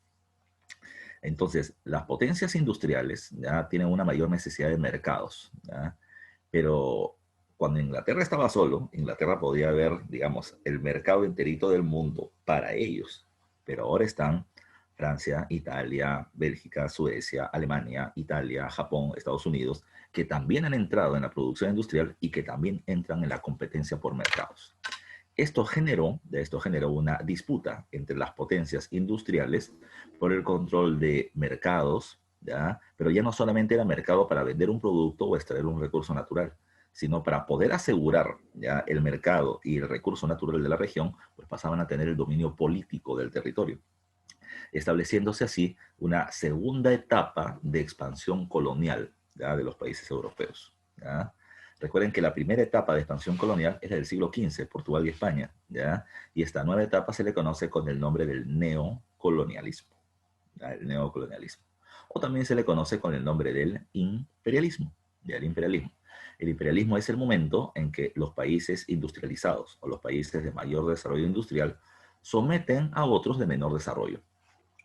Entonces, las potencias industriales ya tienen una mayor necesidad de mercados, ¿ya? Pero cuando Inglaterra estaba solo, Inglaterra podía ver, digamos, el mercado enterito del mundo para ellos. Pero ahora están Francia, Italia, Bélgica, Suecia, Alemania, Italia, Japón, Estados Unidos, que también han entrado en la producción industrial y que también entran en la competencia por mercados. Esto generó una disputa entre las potencias industriales por el control de mercados, ¿ya? Pero ya no solamente era mercado para vender un producto o extraer un recurso natural, sino para poder asegurar, ¿ya?, el mercado y el recurso natural de la región, pues pasaban a tener el dominio político del territorio, estableciéndose así una segunda etapa de expansión colonial, ¿ya?, de los países europeos, ¿ya? Recuerden que la primera etapa de expansión colonial es del siglo XV, Portugal y España, ¿ya? Y esta nueva etapa se le conoce con el nombre del neocolonialismo, ¿ya? El neocolonialismo. O también se le conoce con el nombre del imperialismo, ¿ya? El imperialismo. El imperialismo es el momento en que los países industrializados o los países de mayor desarrollo industrial someten a otros de menor desarrollo,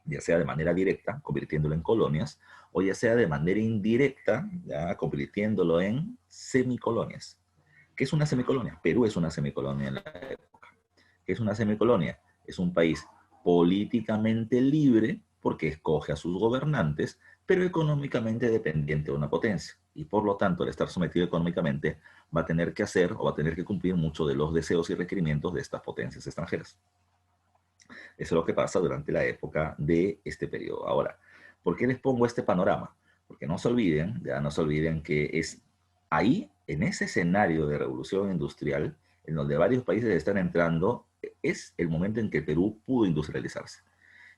ya sea de manera directa, convirtiéndolo en colonias, o ya sea de manera indirecta, ya, convirtiéndolo en semicolonias. ¿Qué es una semicolonia? Perú es una semicolonia en la época. ¿Qué es una semicolonia? Es un país políticamente libre porque escoge a sus gobernantes, pero económicamente dependiente de una potencia. Y por lo tanto, al estar sometido económicamente, va a tener que hacer o va a tener que cumplir muchos de los deseos y requerimientos de estas potencias extranjeras. Eso es lo que pasa durante la época de este periodo. Ahora, ¿por qué les pongo este panorama? Porque no se olviden, ya no se olviden que es ahí, en ese escenario de revolución industrial, en donde varios países están entrando, es el momento en que Perú pudo industrializarse.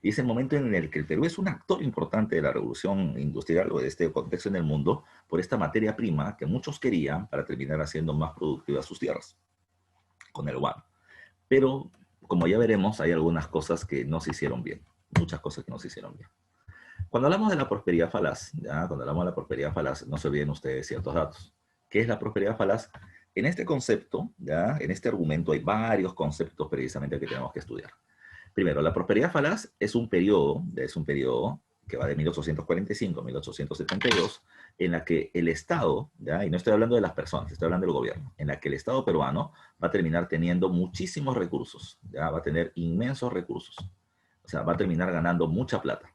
Y es el momento en el que el Perú es un actor importante de la revolución industrial o de este contexto en el mundo por esta materia prima que muchos querían para terminar haciendo más productivas sus tierras con el guano. Pero, como ya veremos, hay algunas cosas que no se hicieron bien. Muchas cosas que no se hicieron bien. Cuando hablamos de la prosperidad falaz, ¿ya? Cuando hablamos de la prosperidad falaz, no se olviden ustedes ciertos datos. ¿Qué es la prosperidad falaz? En este concepto, ¿ya? En este argumento hay varios conceptos precisamente que tenemos que estudiar. Primero, la prosperidad falaz es un periodo que va de 1845 a 1872, en la que el Estado, ¿ya? Y no estoy hablando de las personas, estoy hablando del gobierno, en la que el Estado peruano va a terminar teniendo muchísimos recursos, ¿ya? Va a tener inmensos recursos. O sea, va a terminar ganando mucha plata.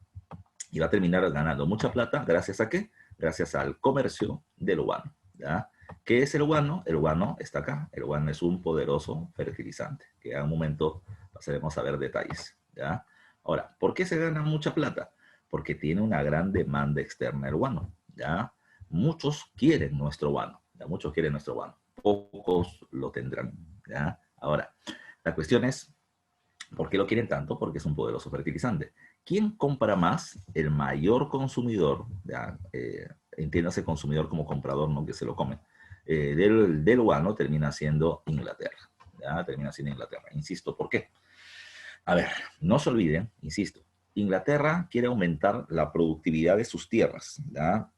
Y va a terminar ganando mucha plata, ¿gracias a qué? Gracias al comercio del guano, ¿ya? ¿Qué es el guano? El guano está acá. El guano es un poderoso fertilizante, que en un momento pasaremos a ver detalles, ¿ya? Ahora, ¿por qué se gana mucha plata? Porque tiene una gran demanda externa el guano, ¿ya? Muchos quieren nuestro guano, ¿ya? Muchos quieren nuestro guano. Pocos lo tendrán, ¿ya? Ahora, la cuestión es, ¿por qué lo quieren tanto? Porque es un poderoso fertilizante. ¿Quién compra más? El mayor consumidor, ya, entiéndase consumidor como comprador, no que se lo come, del guano termina siendo Inglaterra. Ya, termina siendo Inglaterra. Insisto, ¿por qué? A ver, no se olviden, insisto, Inglaterra quiere aumentar la productividad de sus tierras, ¿ya?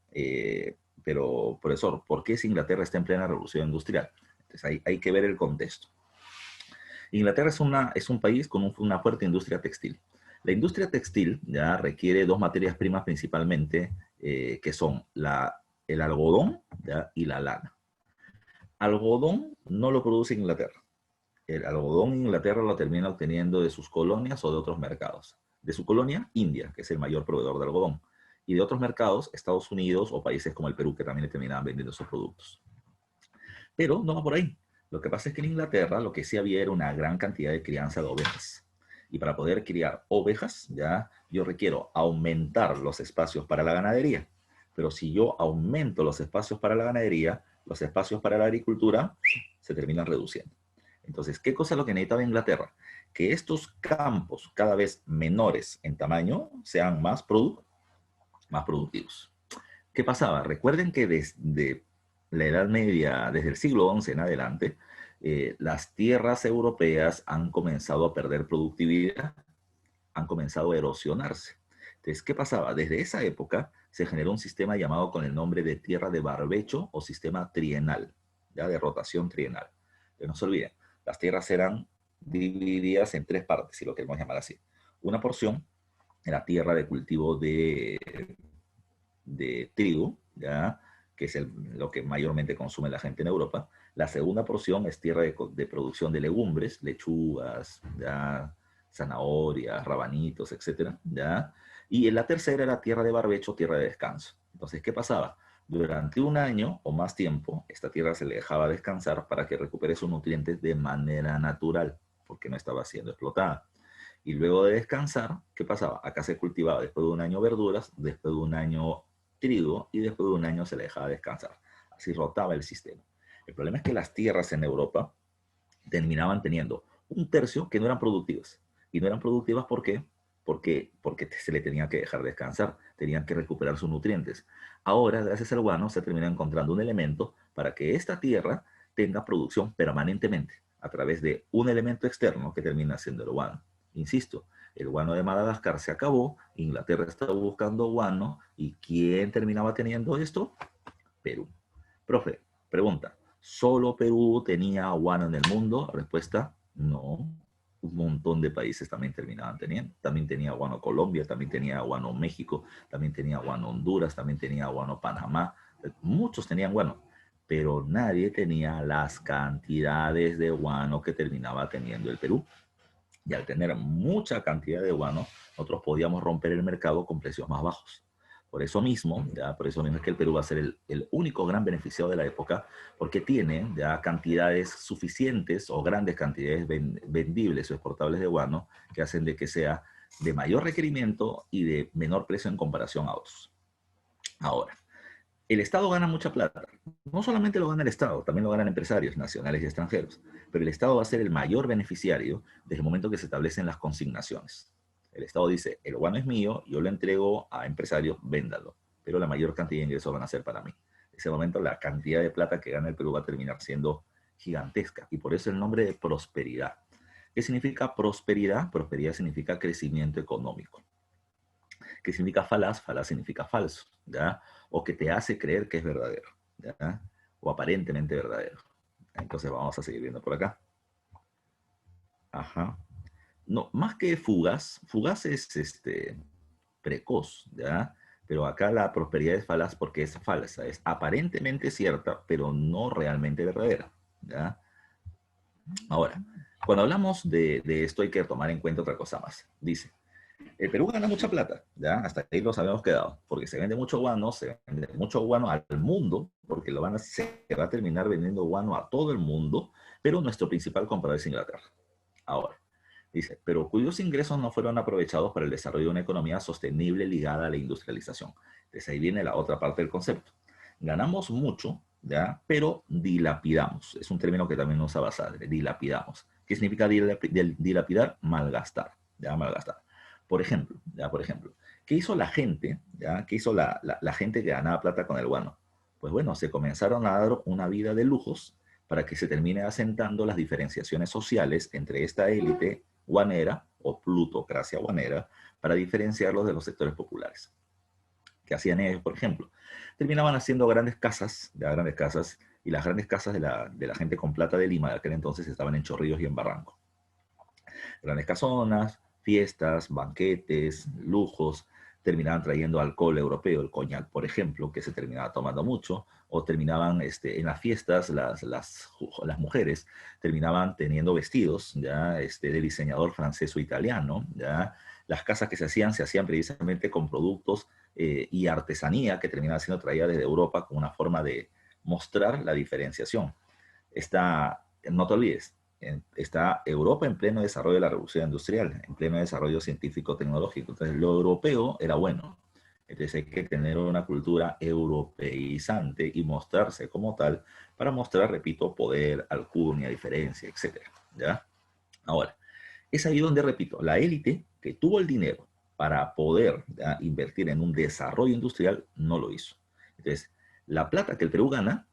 Pero, profesor, ¿por qué si Inglaterra está en plena revolución industrial? Entonces hay que ver el contexto. Inglaterra es un país con una fuerte industria textil. La industria textil ya requiere dos materias primas principalmente, que son el algodón, ¿ya? Y la lana. Algodón no lo produce Inglaterra. El algodón Inglaterra lo termina obteniendo de sus colonias o de otros mercados. De su colonia, India, que es el mayor proveedor de algodón. Y de otros mercados, Estados Unidos o países como el Perú, que también le terminaban vendiendo sus productos. Pero no va por ahí. Lo que pasa es que en Inglaterra lo que sí había era una gran cantidad de crianza de ovejas. Y para poder criar ovejas, ya yo requiero aumentar los espacios para la ganadería. Pero si yo aumento los espacios para la ganadería, los espacios para la agricultura se terminan reduciendo. Entonces, ¿qué cosa es lo que necesitaba Inglaterra? Que estos campos cada vez menores en tamaño sean más productivos. ¿Qué pasaba? Recuerden que desde la Edad Media, desde el siglo XI en adelante, las tierras europeas han comenzado a perder productividad, han comenzado a erosionarse. Entonces, ¿qué pasaba? Desde esa época se generó un sistema llamado con el nombre de tierra de barbecho o sistema trienal, ya de rotación trienal. Pero no se olviden, las tierras eran divididas en tres partes, si lo queremos llamar así. Una porción era tierra de cultivo de trigo, ¿ya? Que es lo que mayormente consume la gente en Europa. La segunda porción es tierra de producción de legumbres, lechugas, ¿ya? Zanahorias, rabanitos, etcétera, ¿ya? Y en la tercera era tierra de barbecho, tierra de descanso. Entonces, ¿qué pasaba? Durante un año o más tiempo, esta tierra se le dejaba descansar para que recupere sus nutrientes de manera natural, porque no estaba siendo explotada. Y luego de descansar, ¿qué pasaba? Acá se cultivaba después de un año verduras, después de un año trigo y después de un año se le dejaba descansar. Así rotaba el sistema. El problema es que las tierras en Europa terminaban teniendo un tercio que no eran productivas. Y no eran productivas ¿por qué? Porque se le tenía que dejar descansar, tenían que recuperar sus nutrientes. Ahora, gracias al guano, se termina encontrando un elemento para que esta tierra tenga producción permanentemente a través de un elemento externo que termina siendo el guano. Insisto, el guano de Madagascar se acabó, Inglaterra estaba buscando guano, ¿y quién terminaba teniendo esto? Perú. Profe, pregunta, ¿solo Perú tenía guano en el mundo? Respuesta, no. Un montón de países también terminaban teniendo. También tenía guano Colombia, también tenía guano México, también tenía guano Honduras, también tenía guano Panamá. Muchos tenían guano, pero nadie tenía las cantidades de guano que terminaba teniendo el Perú. Y al tener mucha cantidad de guano, nosotros podíamos romper el mercado con precios más bajos. Por eso mismo es que el Perú va a ser el único gran beneficiado de la época, porque tiene ya cantidades suficientes o grandes cantidades vendibles o exportables de guano que hacen de que sea de mayor requerimiento y de menor precio en comparación a otros. Ahora, el Estado gana mucha plata. No solamente lo gana el Estado, también lo ganan empresarios nacionales y extranjeros. Pero el Estado va a ser el mayor beneficiario desde el momento que se establecen las consignaciones. El Estado dice, el guano es mío, yo lo entrego a empresarios, véndalo, pero la mayor cantidad de ingresos van a ser para mí. En ese momento la cantidad de plata que gana el Perú va a terminar siendo gigantesca, y por eso el nombre de prosperidad. ¿Qué significa prosperidad? Prosperidad significa crecimiento económico. ¿Qué significa falaz? Falaz significa falso, ¿ya? O que te hace creer que es verdadero, ¿ya? O aparentemente verdadero. Entonces vamos a seguir viendo por acá. Ajá. No, más que fugaz, fugaz es precoz, ¿ya? Pero acá la prosperidad es falaz porque es falsa, es aparentemente cierta, pero no realmente verdadera, ¿ya? Ahora, cuando hablamos de esto hay que tomar en cuenta otra cosa más. Dice, el Perú gana mucha plata, ¿ya? Hasta ahí nos habíamos quedado, porque se vende mucho guano al mundo, porque se va a terminar vendiendo guano a todo el mundo, pero nuestro principal comprador es Inglaterra. Ahora, dice, pero cuyos ingresos no fueron aprovechados para el desarrollo de una economía sostenible ligada a la industrialización. Entonces ahí viene la otra parte del concepto. Ganamos mucho, ¿ya? Pero dilapidamos. Es un término que también usa Basadre, dilapidamos. ¿Qué significa dilapidar? Malgastar, ¿ya? Malgastar. Por ejemplo, ¿ya? Por ejemplo, ¿qué hizo la gente, ¿ya? ¿Qué hizo la gente que ganaba plata con el guano? Pues bueno, se comenzaron a dar una vida de lujos para que se termine asentando las diferenciaciones sociales entre esta élite guanera o plutocracia guanera para diferenciarlos de los sectores populares. ¿Qué hacían ellos, por ejemplo? Terminaban haciendo grandes casas, y las grandes casas de la gente con plata de Lima de aquel entonces estaban en Chorrillos y en Barranco. Grandes casonas, fiestas, banquetes, lujos, terminaban trayendo alcohol europeo, el coñac, por ejemplo, que se terminaba tomando mucho, o terminaban en las fiestas, las mujeres terminaban teniendo vestidos ya, de diseñador francés o italiano. Ya. Las casas que se hacían precisamente con productos y artesanía que terminaban siendo traída desde Europa como una forma de mostrar la diferenciación. No te olvides, está Europa en pleno desarrollo de la revolución industrial, en pleno desarrollo científico-tecnológico. Entonces, lo europeo era bueno. Entonces, hay que tener una cultura europeizante y mostrarse como tal para mostrar, repito, poder, alcurnia, diferencia, etcétera. ¿Ya? Ahora, es ahí donde, repito, la élite que tuvo el dinero para poder invertir en un desarrollo industrial no lo hizo. Entonces, la plata que el Perú gana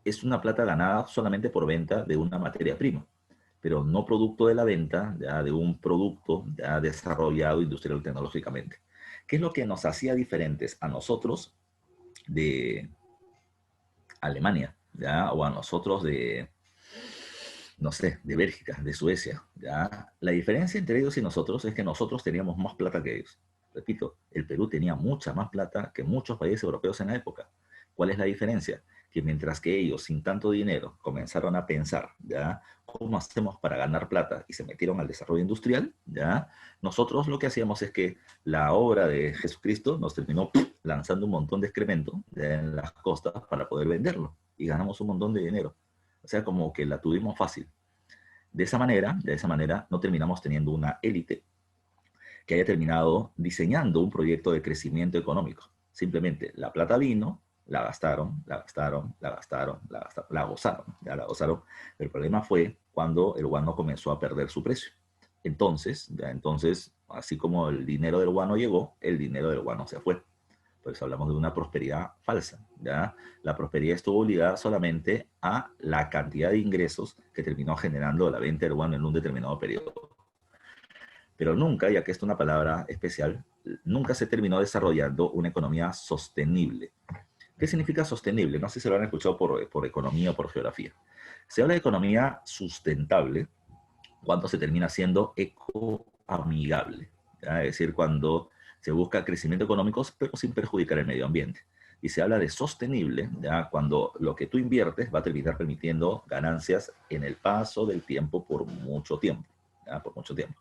es una plata ganada solamente por venta de una materia prima, pero no producto de la venta ya, de un producto ya desarrollado industrial tecnológicamente. ¿Qué es lo que nos hacía diferentes a nosotros de Alemania, ya, o a nosotros de, no sé, de Bélgica, de Suecia? Ya? La diferencia entre ellos y nosotros es que nosotros teníamos más plata que ellos. Repito, el Perú tenía mucha más plata que muchos países europeos en la época. ¿Cuál es la diferencia? Que mientras que ellos, sin tanto dinero, comenzaron a pensar, ¿ya? ¿Cómo hacemos para ganar plata? Y se metieron al desarrollo industrial, ¿ya? Nosotros lo que hacíamos es que la obra de Jesucristo nos terminó lanzando un montón de excremento en las costas para poder venderlo. Y ganamos un montón de dinero. O sea, como que la tuvimos fácil. De esa manera, no terminamos teniendo una élite que haya terminado diseñando un proyecto de crecimiento económico. Simplemente la plata vino, la gastaron, la gastaron, la gastaron, la gastaron, la gozaron, ya la gozaron. El problema fue cuando el guano comenzó a perder su precio. Entonces, así como el dinero del guano llegó, el dinero del guano se fue. Por eso hablamos de una prosperidad falsa. ¿Ya? La prosperidad estuvo ligada solamente a la cantidad de ingresos que terminó generando la venta del guano en un determinado periodo. Pero nunca, ya que esto es una palabra especial, nunca se terminó desarrollando una economía sostenible. ¿Qué significa sostenible? No sé si lo han escuchado por economía o por geografía. Se habla de economía sustentable cuando se termina siendo ecoamigable. ¿Ya? Es decir, cuando se busca crecimiento económico, pero sin perjudicar el medio ambiente. Y se habla de sostenible, ¿ya? Cuando lo que tú inviertes va a terminar permitiendo ganancias en el paso del tiempo por mucho tiempo. ¿Ya? Por mucho tiempo.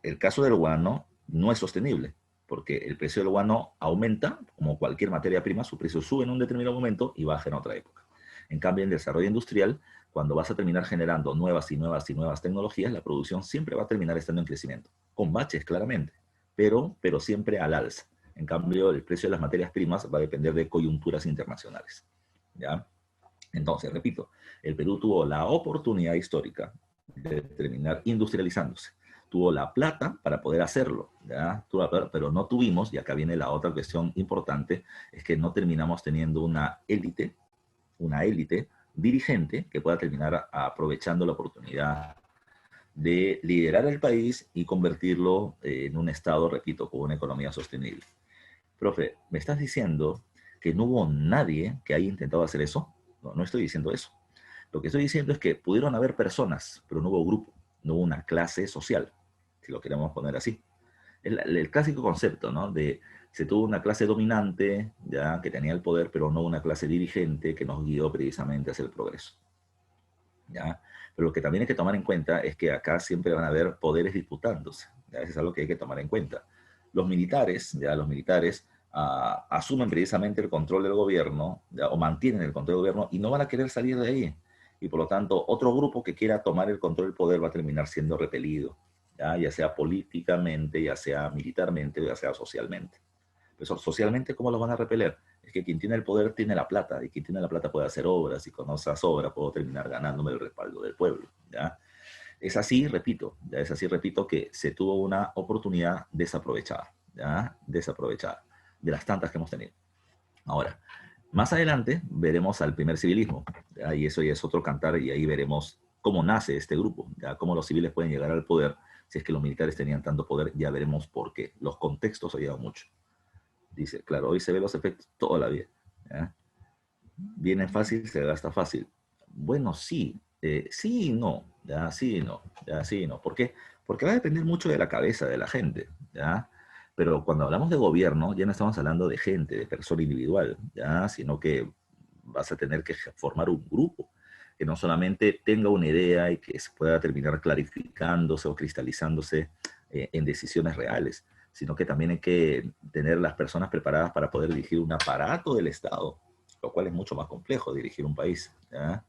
El caso del guano no es sostenible, porque el precio del guano aumenta, como cualquier materia prima, su precio sube en un determinado momento y baja en otra época. En cambio, en el desarrollo industrial, cuando vas a terminar generando nuevas y nuevas y nuevas tecnologías, la producción siempre va a terminar estando en crecimiento, con baches claramente, pero siempre al alza. En cambio, el precio de las materias primas va a depender de coyunturas internacionales. ¿Ya? Entonces, repito, el Perú tuvo la oportunidad histórica de terminar industrializándose. tuvo la plata para poder hacerlo, ¿ya? Tuvo la plata, pero no tuvimos, y acá viene la otra cuestión importante, es que no terminamos teniendo una élite dirigente que pueda terminar aprovechando la oportunidad de liderar el país y convertirlo en un Estado, repito, con una economía sostenible. Profe, ¿me estás diciendo que no hubo nadie que haya intentado hacer eso? No, no estoy diciendo eso. Lo que estoy diciendo es que pudieron haber personas, pero no hubo grupo, no hubo una clase social, si lo queremos poner así. El clásico concepto, ¿no? De se tuvo una clase dominante, ya, que tenía el poder, pero no una clase dirigente que nos guió precisamente hacia el progreso, ¿ya? Pero lo que también hay que tomar en cuenta es que acá siempre van a haber poderes disputándose, ¿ya? Eso es algo que hay que tomar en cuenta. Los militares asumen precisamente el control del gobierno, ¿ya? O mantienen el control del gobierno y no van a querer salir de ahí. Y por lo tanto, otro grupo que quiera tomar el control del poder va a terminar siendo repelido, ¿ya? Ya sea políticamente, ya sea militarmente, o ya sea socialmente. Pero socialmente, ¿cómo los van a repeler? Es que quien tiene el poder tiene la plata, y quien tiene la plata puede hacer obras, y con esas obras puedo terminar ganándome el respaldo del pueblo, ¿ya? Es así, repito, ya es así, repito, que se tuvo una oportunidad desaprovechada, ¿ya? Desaprovechada, de las tantas que hemos tenido. Ahora, más adelante veremos al primer civilismo, ¿ya? Y eso ya es otro cantar, y ahí veremos cómo nace este grupo, ¿ya? Cómo los civiles pueden llegar al poder. Si es que los militares tenían tanto poder, ya veremos por qué. Los contextos ayudan mucho. Dice, claro, hoy se ve los efectos toda la vida, ¿ya? Viene fácil, se gasta fácil. Bueno, sí, sí y no, ya, sí y no, ya, sí y no. ¿Por qué? Porque va a depender mucho de la cabeza de la gente, ¿ya? Pero cuando hablamos de gobierno, ya no estamos hablando de gente, de persona individual, ¿ya? Sino que vas a tener que formar un grupo que no solamente tenga una idea y que se pueda terminar clarificándose o cristalizándose en decisiones reales, sino que también hay que tener las personas preparadas para poder dirigir un aparato del Estado, lo cual es mucho más complejo dirigir un país, ¿ya?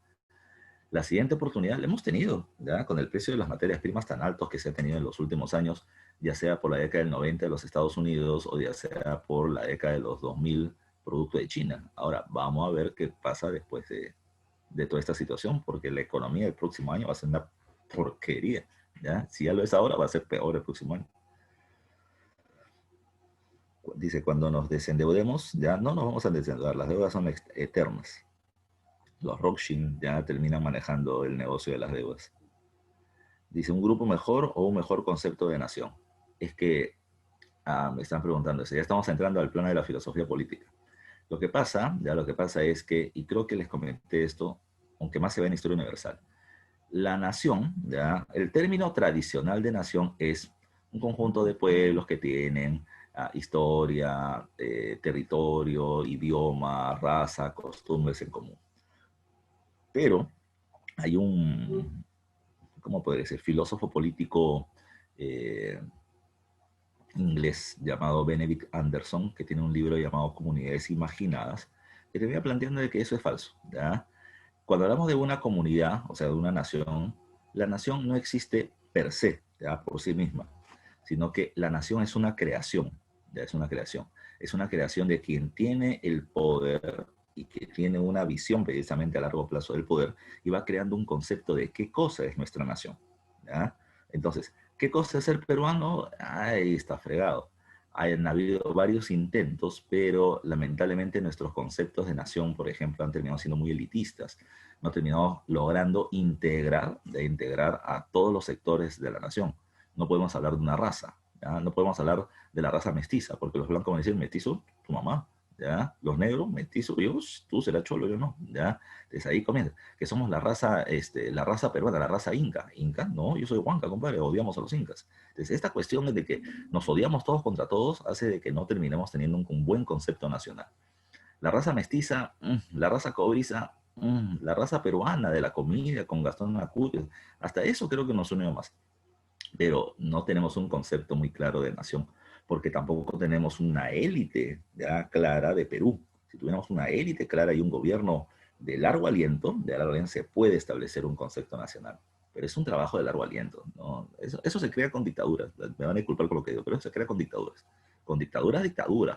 La siguiente oportunidad la hemos tenido, ¿ya? Con el precio de las materias primas tan altos que se ha tenido en los últimos años, ya sea por la década del 90 de los Estados Unidos o ya sea por la década de los 2000, producto de China. Ahora, vamos a ver qué pasa después de toda esta situación, porque la economía del próximo año va a ser una porquería, ¿ya? Si ya lo es ahora, va a ser peor el próximo año. Dice, cuando nos desendeudemos, ya no nos vamos a desendeudar, las deudas son eternas. Los Rothschild ya terminan manejando el negocio de las deudas. Dice, ¿un grupo mejor o un mejor concepto de nación? Es que me están preguntando eso. Ya estamos entrando al plano de la filosofía política. Lo que pasa es que, y creo que les comenté esto, aunque más se ve en historia universal, la nación, ¿ya? El término tradicional de nación es un conjunto de pueblos que tienen historia, territorio, idioma, raza, costumbres en común. Pero hay un, ¿cómo puede ser? Filósofo político eh, inglés llamado Benedict Anderson, que tiene un libro llamado Comunidades Imaginadas, que te voy planteando de que eso es falso, ¿ya? Cuando hablamos de una comunidad, o sea, de una nación, la nación no existe per se, ¿ya? Por sí misma, sino que la nación es una creación, ¿ya? Es una creación. Es una creación de quien tiene el poder y que tiene una visión precisamente a largo plazo del poder y va creando un concepto de qué cosa es nuestra nación, ¿ya? Entonces, ¿qué cosa es ser peruano? Ahí está fregado. Han habido varios intentos, pero lamentablemente nuestros conceptos de nación, por ejemplo, han terminado siendo muy elitistas. No han terminado logrando integrar a todos los sectores de la nación. No podemos hablar de una raza, ¿ya? No podemos hablar de la raza mestiza, porque los blancos van a decir, mestizo, tu mamá, ¿ya? Los negros, mestizo, yo, tú serás cholo, yo no, ¿ya? Desde ahí comienza, que somos la raza peruana, la raza inca. Inca, no, yo soy huanca, compadre, odiamos a los incas. Entonces, esta cuestión de que nos odiamos todos contra todos hace de que no terminemos teniendo un buen concepto nacional. La raza mestiza, la raza cobriza, la raza peruana de la comida con Gastón Acurio, hasta eso creo que nos unió más. Pero no tenemos un concepto muy claro de nación, porque tampoco tenemos una élite ya clara de Perú. Si tuviéramos una élite clara y un gobierno de largo aliento se puede establecer un concepto nacional. Pero es un trabajo de largo aliento, ¿no? Eso se crea con dictaduras. Me van a disculpar por lo que digo, pero eso se crea con dictaduras. Con dictaduras,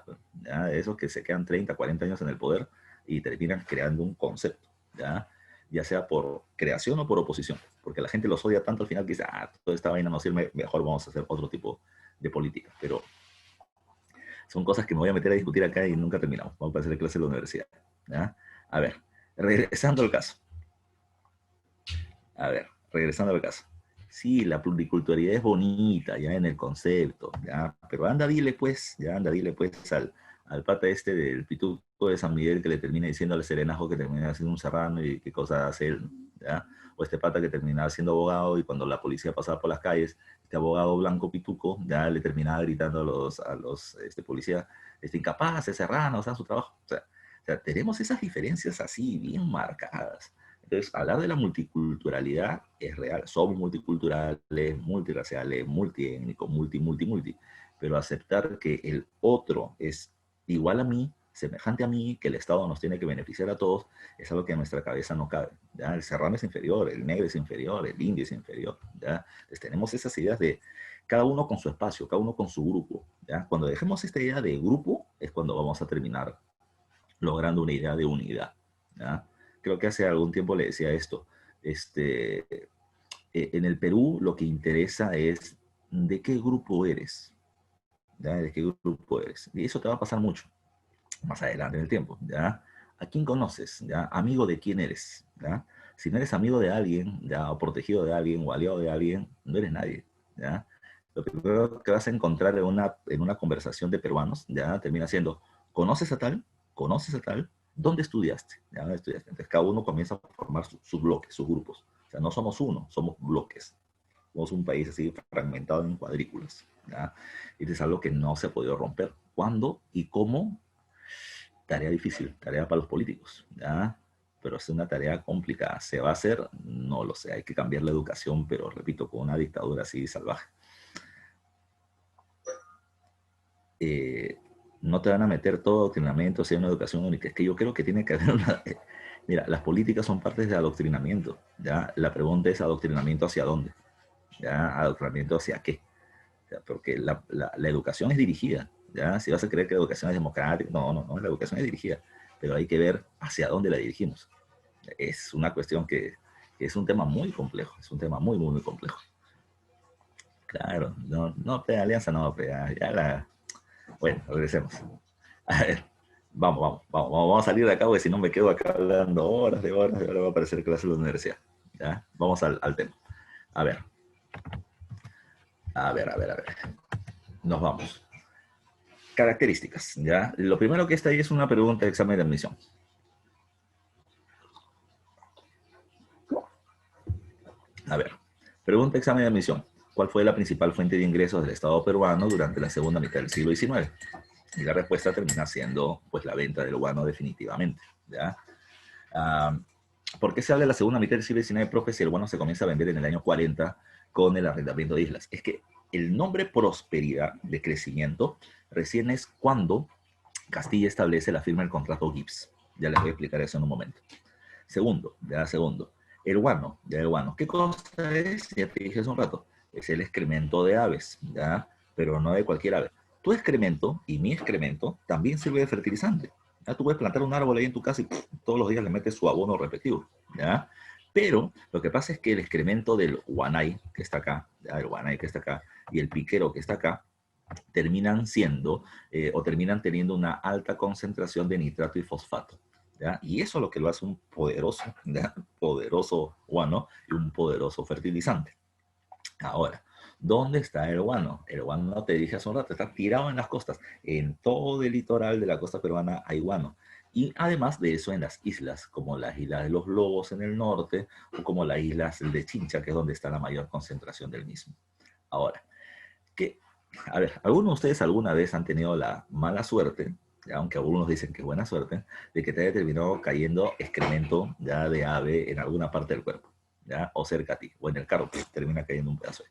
pues, ¿ya? Esos que se quedan 30, 40 años en el poder y terminan creando un concepto, ¿ya? ya sea por creación o por oposición, porque la gente los odia tanto al final que dice, ah, toda esta vaina no sirve, mejor vamos a hacer otro tipo de política. Pero son cosas que me voy a meter a discutir acá y nunca terminamos. Vamos a hacer clase en la universidad. ¿Ya? A ver, regresando al caso. A ver, regresando al caso. Sí, la pluriculturalidad es bonita, ya en el concepto, ya, pero anda, dile pues, ya anda, dile pues al pata este del pituco de San Miguel que le termina diciendo al serenajo que termina siendo un serrano y qué cosa hace él, ya, o este pata que terminaba siendo abogado y cuando la policía pasaba por las calles, este abogado blanco pituco, ya le terminaba gritando a los policías, incapaz, es serrano, o sea, su trabajo, o sea, tenemos esas diferencias así bien marcadas. Entonces, hablar de la multiculturalidad es real. Somos multiculturales, multiraciales, multiétnicos, multi. Pero aceptar que el otro es igual a mí, semejante a mí, que el Estado nos tiene que beneficiar a todos, es algo que en nuestra cabeza no cabe. ¿Ya? El serrano es inferior, el negro es inferior, el indio es inferior. ¿Ya? Entonces, tenemos esas ideas de cada uno con su espacio, cada uno con su grupo. ¿Ya? Cuando dejemos esta idea de grupo, es cuando vamos a terminar logrando una idea de unidad. ¿Ya? Creo que hace algún tiempo le decía esto. En el Perú lo que interesa es de qué grupo eres. ¿Ya? De qué grupo eres. Y eso te va a pasar mucho más adelante en el tiempo. ¿Ya? ¿A quién conoces? ¿Ya? Amigo de quién eres. ¿Ya? Si no eres amigo de alguien, ¿ya? O protegido de alguien, o aliado de alguien, no eres nadie. ¿Ya? Lo primero que vas a encontrar en una conversación de peruanos, ya termina siendo, ¿conoces a tal? ¿Conoces a tal? ¿Dónde estudiaste? ¿Ya? ¿Dónde estudiaste? Entonces cada uno comienza a formar sus bloques, sus grupos. O sea, no somos uno, somos bloques. Somos un país así fragmentado en cuadrículas. ¿Ya? Y eso es algo que no se ha podido romper. ¿Cuándo y cómo? Tarea difícil, tarea para los políticos. ¿Ya? Pero es una tarea complicada. ¿Se va a hacer? No lo sé. Hay que cambiar la educación, pero repito, con una dictadura así salvaje. eh, no te van a meter todo adoctrinamiento, sea una educación única. Es que yo creo que tiene que haber una... Mira, las políticas son partes de adoctrinamiento, ¿ya? La pregunta es adoctrinamiento hacia dónde, ¿ya? Adoctrinamiento hacia qué, ¿ya? Porque la educación es dirigida, ¿ya? Si vas a creer que la educación es democrática, no, la educación es dirigida, pero hay que ver hacia dónde la dirigimos. Es una cuestión que es un tema muy complejo, es un tema muy complejo. Claro, no, alianza no, ya la... Bueno, regresemos. A ver, vamos a salir de acá, porque si no me quedo acá hablando horas de horas, y ahora va a aparecer clase en la universidad. ¿Ya? Vamos al tema. A ver, a ver. Nos vamos. Características, ¿ya? Lo primero que está ahí es una pregunta de examen de admisión. A ver, pregunta de examen de admisión. ¿Cuál fue la principal fuente de ingresos del Estado peruano durante la segunda mitad del siglo XIX? Y la respuesta termina siendo, pues, la venta del guano definitivamente, ¿ya? Uh, ¿Por qué se habla de la segunda mitad del siglo XIX, profe, si el guano se comienza a vender en el año 40 con el arrendamiento de islas? Es que el nombre prosperidad de crecimiento recién es cuando Castilla establece la firma del contrato Gibbs. Ya les voy a explicar eso en un momento. Segundo, el guano. ¿Qué cosa es? Ya te dije hace un rato. Es el excremento de aves, ¿ya? Pero no de cualquier ave. Tu excremento y mi excremento también sirve de fertilizante. ¿Ya? Tú puedes plantar un árbol ahí en tu casa y todos los días le metes su abono respectivo, ¿ya? Pero lo que pasa es que el excremento del guanay, que está acá, ¿ya? El guanay que está acá, y el piquero que está acá, terminan siendo o terminan teniendo una alta concentración de nitrato y fosfato. ¿Ya? Y eso es lo que lo hace un poderoso, ¿ya? Poderoso guano y un poderoso fertilizante. Ahora, ¿dónde está el guano? El guano, te dije hace un rato, está tirado en las costas. En todo el litoral de la costa peruana hay guano. Y además de eso, en las islas, como las islas de los Lobos en el norte, o como las islas de Chincha, que es donde está la mayor concentración del mismo. Ahora, ¿qué? A ver, ¿algunos de ustedes alguna vez han tenido la mala suerte, ya, aunque algunos dicen que buena suerte, de que te haya terminado cayendo excremento ya de ave en alguna parte del cuerpo, ya, o cerca a ti, o en el carro, pues, termina cayendo un pedazo?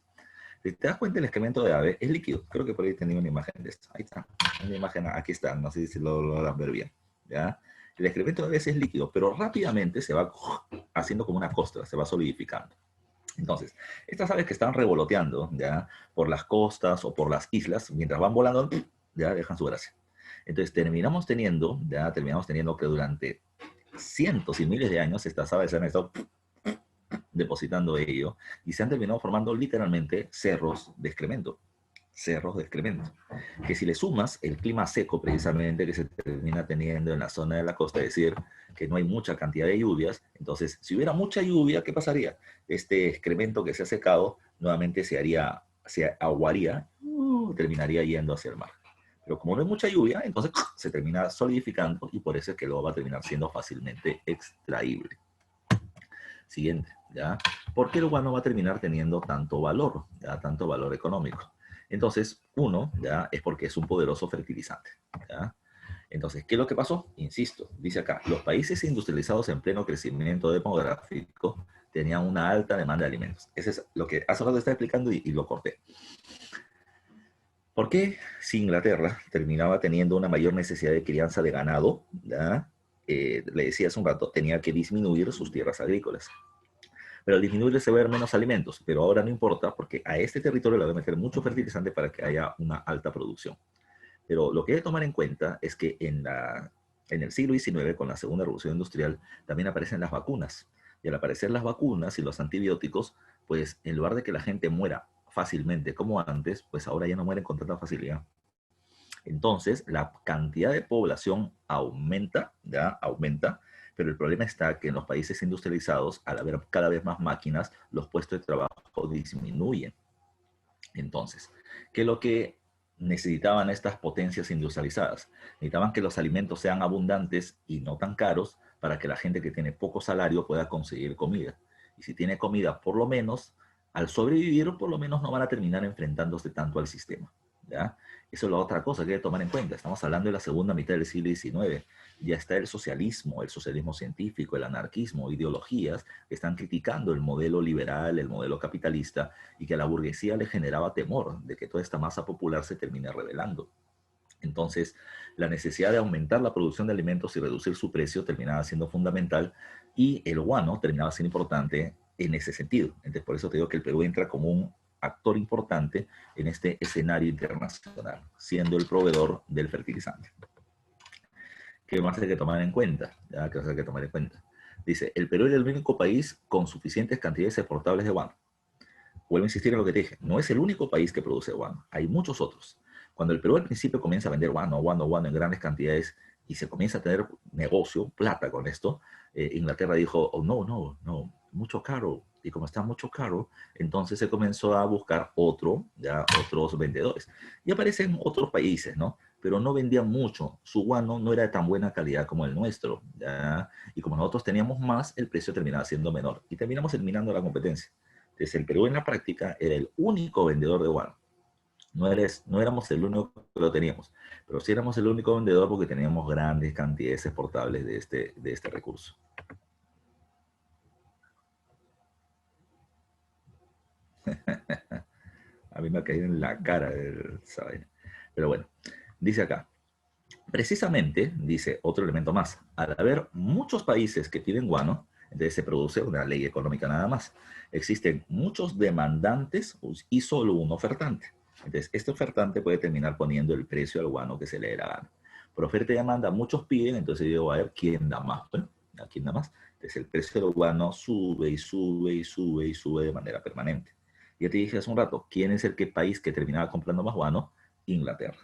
Si te das cuenta, el excremento de ave es líquido. Creo que por ahí tenía una imagen de esto. Ahí está. Una imagen, aquí está. No sé si lo logran ver bien. ¿Ya? El excremento de ave es líquido, pero rápidamente se va haciendo como una costra, se va solidificando. Entonces, estas aves que están revoloteando, ¿ya? Por las costas o por las islas, mientras van volando, ya dejan su gracia. Entonces, terminamos teniendo que durante cientos y miles de años estas aves han estado depositando ello y se han terminado formando literalmente cerros de excremento. Cerros de excremento. Que si le sumas el clima seco precisamente que se termina teniendo en la zona de la costa, es decir, que no hay mucha cantidad de lluvias, entonces si hubiera mucha lluvia, ¿qué pasaría? Este excremento que se ha secado nuevamente se aguaría, terminaría yendo hacia el mar. Pero como no hay mucha lluvia, entonces se termina solidificando y por eso es que luego va a terminar siendo fácilmente extraíble. Siguiente, ¿ya? ¿Por qué el guano va a terminar teniendo tanto valor, ¿ya? Tanto valor económico? Entonces, uno, ¿ya? Es porque es un poderoso fertilizante, ¿ya? Entonces, ¿qué es lo que pasó? Insisto, dice acá, los países industrializados en pleno crecimiento demográfico tenían una alta demanda de alimentos. Eso es lo que hace rato estaba explicando y lo corté. ¿Por qué si Inglaterra terminaba teniendo una mayor necesidad de crianza de ganado, ¿ya? Le decía hace un rato, tenía que disminuir sus tierras agrícolas. Pero al disminuir se va a ver menos alimentos, pero ahora no importa porque a este territorio le va a meter mucho fertilizante para que haya una alta producción. Pero lo que hay que tomar en cuenta es que en el siglo XIX, con la Segunda Revolución Industrial, también aparecen las vacunas. Y al aparecer las vacunas y los antibióticos, pues en lugar de que la gente muera fácilmente como antes, pues ahora ya no mueren con tanta facilidad. Entonces, la cantidad de población aumenta, ya aumenta, pero el problema está que en los países industrializados, al haber cada vez más máquinas, los puestos de trabajo disminuyen. Entonces, ¿qué es lo que necesitaban estas potencias industrializadas? Necesitaban que los alimentos sean abundantes y no tan caros para que la gente que tiene poco salario pueda conseguir comida. Y si tiene comida, por lo menos, al sobrevivir, por lo menos no van a terminar enfrentándose tanto al sistema, ¿ya? Eso es la otra cosa que hay que tomar en cuenta. Estamos hablando de la segunda mitad del siglo XIX. Ya está el socialismo científico, el anarquismo, ideologías que están criticando el modelo liberal, el modelo capitalista, y que a la burguesía le generaba temor de que toda esta masa popular se termine rebelando. Entonces, la necesidad de aumentar la producción de alimentos y reducir su precio terminaba siendo fundamental y el guano terminaba siendo importante en ese sentido. Entonces, por eso te digo que el Perú entra como un actor importante en este escenario internacional, siendo el proveedor del fertilizante. ¿Qué más hay que tomar en cuenta? Ya, ¿qué más hay que tomar en cuenta? Dice, el Perú es el único país con suficientes cantidades exportables de guano. Vuelvo a insistir en lo que te dije, no es el único país que produce guano, hay muchos otros. Cuando el Perú al principio comienza a vender guano en grandes cantidades y se comienza a tener negocio, plata con esto, Inglaterra dijo, oh, no, mucho caro. Y como está mucho caro, entonces se comenzó a buscar otros vendedores. Y aparecen otros países, ¿no? Pero no vendían mucho. Su guano no era de tan buena calidad como el nuestro, ¿ya? Y como nosotros teníamos más, el precio terminaba siendo menor. Y terminamos eliminando la competencia. Entonces, el Perú en la práctica era el único vendedor de guano. No éramos el único que lo teníamos, pero sí éramos el único vendedor porque teníamos grandes cantidades exportables de este recurso. A mí me ha caído en la cara esa vaina. Pero bueno, dice acá, precisamente, dice otro elemento más, al haber muchos países que tienen guano, entonces se produce una ley económica nada más. Existen muchos demandantes y solo un ofertante. Entonces, este ofertante puede terminar poniendo el precio al guano que se le dé la gana. Por oferta y demanda, muchos piden, entonces yo voy a ver quién da más. Bueno, ¿a quién da más? Entonces, el precio del guano sube y sube y sube y sube de manera permanente. Ya te dije hace un rato, ¿quién es el país que terminaba comprando más guano? Inglaterra.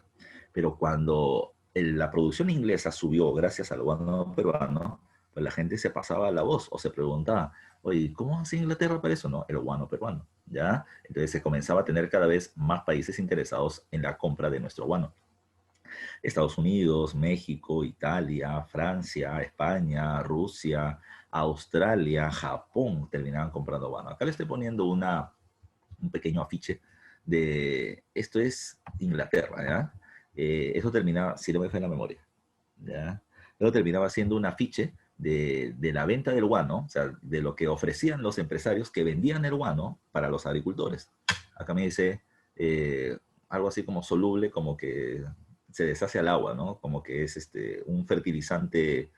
Pero cuando la producción inglesa subió gracias al guano peruano, pues la gente se pasaba la voz o se preguntaba, oye, ¿cómo hace Inglaterra para eso? No, el guano peruano, ¿ya? Entonces se comenzaba a tener cada vez más países interesados en la compra de nuestro guano. Estados Unidos, México, Italia, Francia, España, Rusia, Australia, Japón terminaban comprando guano. Acá le estoy poniendo un pequeño afiche de esto es Inglaterra, ¿ya? Eso terminaba, si no me fue en la memoria, ¿ya? Luego terminaba siendo un afiche de la venta del guano, o sea, de lo que ofrecían los empresarios que vendían el guano para los agricultores. Acá me dice algo así como soluble, como que se deshace al agua, ¿no? Como que es un fertilizante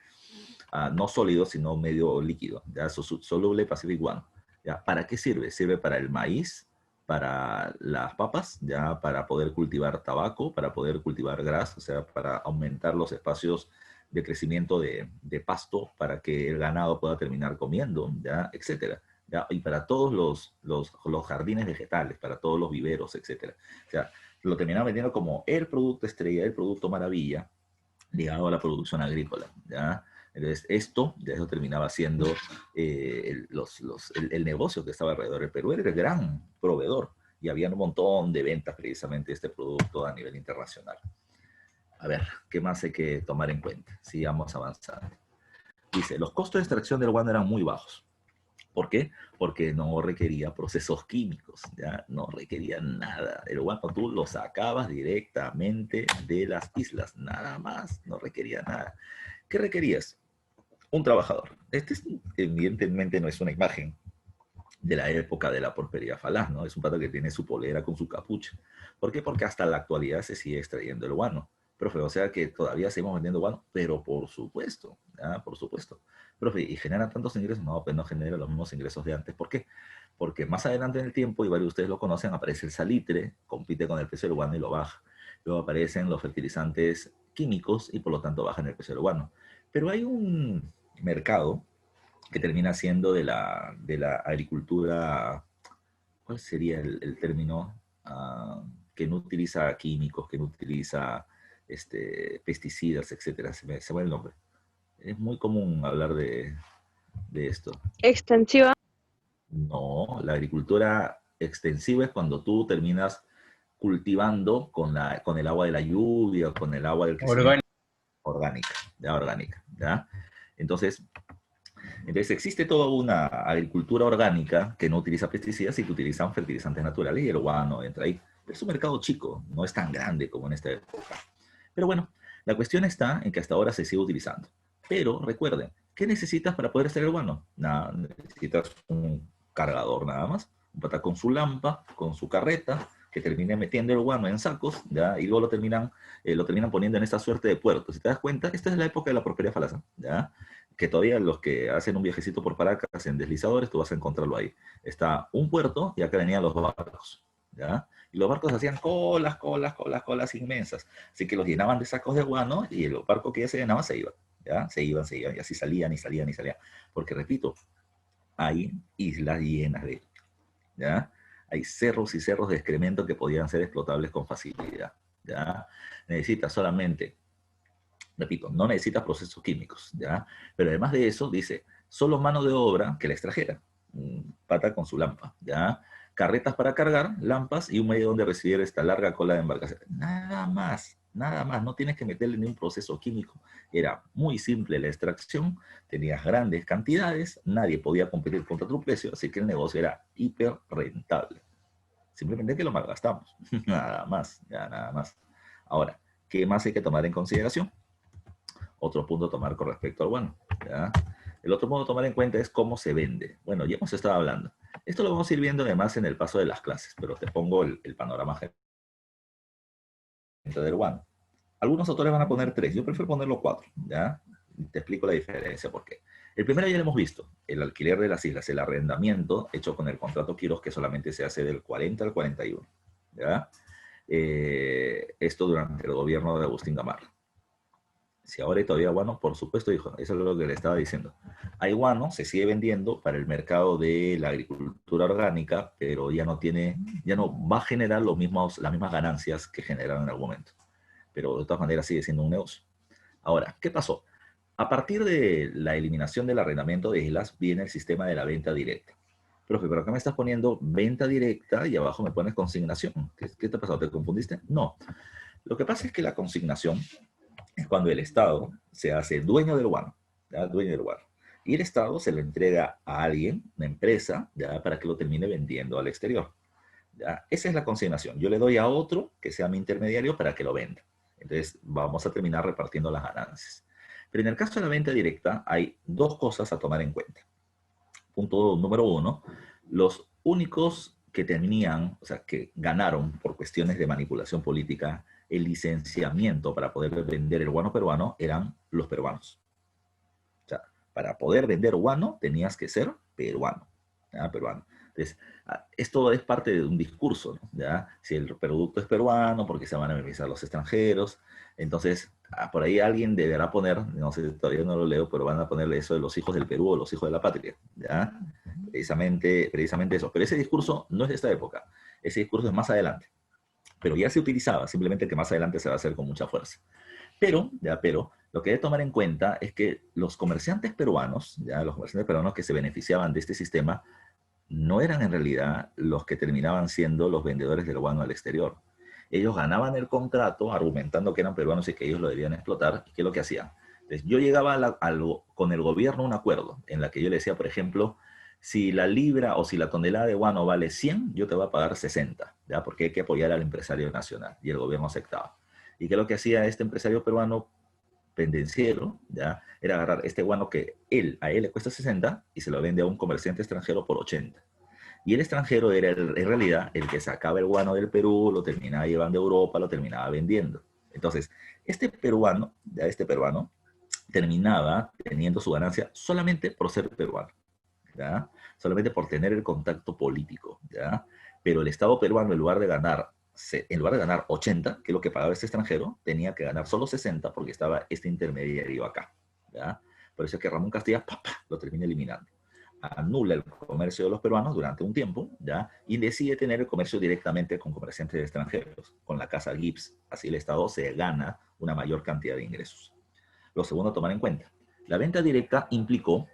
no sólido, sino medio líquido, ¿ya? Soluble Pacific One. ¿Ya? ¿Para qué sirve? Sirve para el maíz, para las papas, ya para poder cultivar tabaco, para poder cultivar gras, o sea, para aumentar los espacios de crecimiento de pasto para que el ganado pueda terminar comiendo, ¿ya? Etcétera. ¿Ya? Y para todos los jardines vegetales, para todos los viveros, etcétera. O sea, lo terminaban vendiendo como el producto estrella, el producto maravilla, ligado a la producción agrícola, ¿ya? Entonces, esto, ya eso terminaba siendo el negocio que estaba alrededor. El Perú era el gran proveedor y había un montón de ventas precisamente de este producto a nivel internacional. A ver, ¿qué más hay que tomar en cuenta? Sigamos avanzando. Dice, los costos de extracción del guano eran muy bajos. ¿Por qué? Porque no requería procesos químicos, ¿ya? No requería nada. El guano tú lo sacabas directamente de las islas, nada más, no requería nada. ¿Qué requerías? Un trabajador. Evidentemente no es una imagen de la época de la porpería falaz, ¿no? Es un pato que tiene su polera con su capucha. ¿Por qué? Porque hasta la actualidad se sigue extrayendo el guano. Profe, o sea que todavía seguimos vendiendo guano, pero por supuesto, ¿ya? Por supuesto. Profe, ¿y generan tantos ingresos? No, pues no genera los mismos ingresos de antes. ¿Por qué? Porque más adelante en el tiempo, y varios de ustedes lo conocen, aparece el salitre, compite con el precio del guano y lo baja. Luego aparecen los fertilizantes químicos y por lo tanto bajan el precio del guano. Pero hay un mercado que termina siendo de la agricultura, ¿cuál sería el término? Que no utiliza químicos, que no utiliza pesticidas, etcétera. Se me va el nombre. Es muy común hablar de esto. Extensiva. No, la agricultura extensiva es cuando tú terminas cultivando con el agua de la lluvia, con el agua del crecimiento. Orgánica, ya orgánica, ¿ya? Entonces existe toda una agricultura orgánica que no utiliza pesticidas y que utilizan fertilizantes naturales y el guano entra ahí. Pero es un mercado chico, no es tan grande como en esta época. Pero bueno, la cuestión está en que hasta ahora se sigue utilizando. Pero recuerden, ¿qué necesitas para poder hacer el guano? Nada, necesitas un cargador nada más, un pata con su lampa, con su carreta, que termine metiendo el guano en sacos, ¿ya? Y luego lo terminan poniendo en esta suerte de puertos. Si te das cuenta, esta es la época de la prosperidad falaz, ¿ya? Que todavía los que hacen un viajecito por Paracas en deslizadores, tú vas a encontrarlo ahí. Está un puerto y acá venían los barcos, ¿ya? Y los barcos hacían colas inmensas. Así que los llenaban de sacos de guano y el barco que ya se llenaba se iba, ¿ya? Se iban, y así salían y salían y salían. Porque, repito, hay islas llenas de, ¿ya? Hay cerros y cerros de excremento que podían ser explotables con facilidad, ¿ya? Necesitas solamente, repito, no necesitas procesos químicos, ¿ya? Pero además de eso, dice, solo mano de obra que la extrajera, pata con su lampa, ¿ya? Carretas para cargar, lampas y un medio donde recibir esta larga cola de embarcación. Nada más, no tienes que meterle ni un proceso químico. Era muy simple la extracción, tenías grandes cantidades, nadie podía competir contra tu precio, así que el negocio era hiper rentable. Simplemente que lo malgastamos, nada más, ya nada más. Ahora, ¿qué más hay que tomar en consideración? Otro punto a tomar con respecto al guano, ¿ya? El otro punto a tomar en cuenta es cómo se vende. Bueno, ya hemos estado hablando. Esto lo vamos a ir viendo además en el paso de las clases, pero te pongo el panorama general del guano. Algunos autores van a poner 3, yo prefiero ponerlo 4, ¿ya? Te explico la diferencia por qué. El primero ya lo hemos visto, el alquiler de las islas, el arrendamiento hecho con el contrato Quiros que solamente se hace del 40 al 41, ¿ya? Esto durante el gobierno de Agustín Gamarra. Si ahora hay todavía guano, por supuesto, hijo, eso es lo que le estaba diciendo. Hay guano, se sigue vendiendo para el mercado de la agricultura orgánica, pero ya no va a generar las mismas ganancias que generaron en algún momento. Pero de todas maneras sigue siendo un negocio. Ahora, ¿qué pasó? A partir de la eliminación del arrendamiento de islas, viene el sistema de la venta directa. Profe, pero acá me estás poniendo venta directa y abajo me pones consignación. ¿Qué te ha pasado? ¿Te confundiste? No. Lo que pasa es que la consignación es cuando el Estado se hace dueño del guano, ¿ya? Dueño del guano. Y el Estado se lo entrega a alguien, una empresa, ¿ya? Para que lo termine vendiendo al exterior, ¿ya? Esa es la consignación. Yo le doy a otro que sea mi intermediario para que lo venda. Entonces vamos a terminar repartiendo las ganancias. Pero en el caso de la venta directa hay dos cosas a tomar en cuenta. Punto número 1, los únicos que tenían, o sea, que ganaron por cuestiones de manipulación política el licenciamiento para poder vender el guano peruano eran los peruanos. O sea, para poder vender guano tenías que ser peruano. ¿Ya? Peruano. Entonces, esto es parte de un discurso, ¿no? ¿Ya? Si el producto es peruano, porque se van a beneficiar los extranjeros. Entonces, por ahí alguien deberá poner, no sé, todavía no lo leo, pero van a ponerle eso de los hijos del Perú o los hijos de la patria, ¿ya? Precisamente eso. Pero ese discurso no es de esta época. Ese discurso es más adelante. Pero ya se utilizaba, simplemente que más adelante se va a hacer con mucha fuerza. Pero, lo que hay que tomar en cuenta es que los comerciantes peruanos, ya los comerciantes peruanos que se beneficiaban de este sistema, no eran en realidad los que terminaban siendo los vendedores del guano al exterior. Ellos ganaban el contrato argumentando que eran peruanos y que ellos lo debían explotar. ¿Y qué es lo que hacían? Entonces, yo llegaba con el gobierno a un acuerdo en la que yo le decía, por ejemplo, si la libra o si la tonelada de guano vale 100, yo te voy a pagar 60, ¿ya? Porque hay que apoyar al empresario nacional. Y el gobierno aceptaba. ¿Y qué es lo que hacía este empresario peruano pendenciero? ¿Ya? Era agarrar este guano que a él le cuesta 60 y se lo vende a un comerciante extranjero por 80. Y el extranjero era en realidad el que sacaba el guano del Perú, lo terminaba llevando a Europa, lo terminaba vendiendo. Entonces, este peruano terminaba teniendo su ganancia solamente por ser peruano, ¿ya? Solamente por tener el contacto político, ¿ya? Pero el Estado peruano, en lugar de ganar 80, que es lo que pagaba este extranjero, tenía que ganar solo 60 porque estaba este intermediario acá, ¿ya? Por eso es que Ramón Castilla lo termina eliminando. Anula el comercio de los peruanos durante un tiempo, ¿ya? Y decide tener el comercio directamente con comerciantes extranjeros, con la casa Gibbs. Así el Estado se gana una mayor cantidad de ingresos. Lo segundo a tomar en cuenta, la venta directa implicó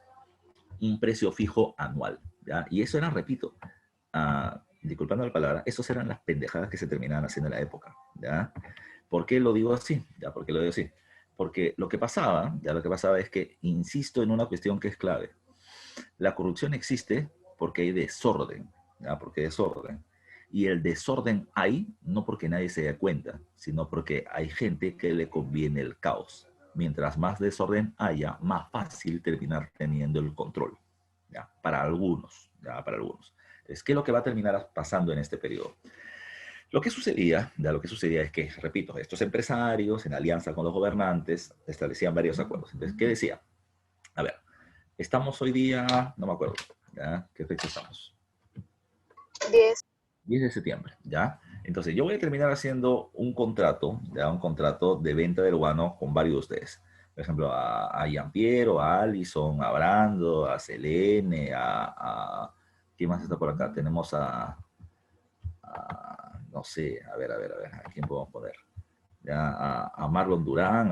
un precio fijo anual, ¿ya? Y eso era, repito, disculpando la palabra, esos eran las pendejadas que se terminaban haciendo en la época, ¿ya? ¿Por qué lo digo así? ¿Ya? ¿Por qué lo digo así? Porque lo que pasaba es que, insisto en una cuestión que es clave, la corrupción existe porque hay desorden, ¿ya? Porque hay desorden. Y el desorden hay no porque nadie se dé cuenta, sino porque hay gente que le conviene el caos. Mientras más desorden haya, más fácil terminar teniendo el control, ¿ya? Para algunos, ¿ya? Para algunos. Entonces, ¿qué es lo que va a terminar pasando en este periodo? Lo que sucedía es que, repito, estos empresarios, en alianza con los gobernantes, establecían varios acuerdos. Entonces, ¿qué decía? A ver, estamos hoy día, no me acuerdo, ¿ya? ¿Qué fecha estamos? 10. 10 de septiembre, ¿ya? Entonces, yo voy a terminar haciendo un contrato, ¿ya? Un contrato de venta del guano con varios de ustedes. Por ejemplo, a Giampiero, a Alison, a Brando, a Selene, ¿quién más está por acá? Tenemos no sé, a ver, ¿a quién podemos poner? Ya, a Marlon Durán,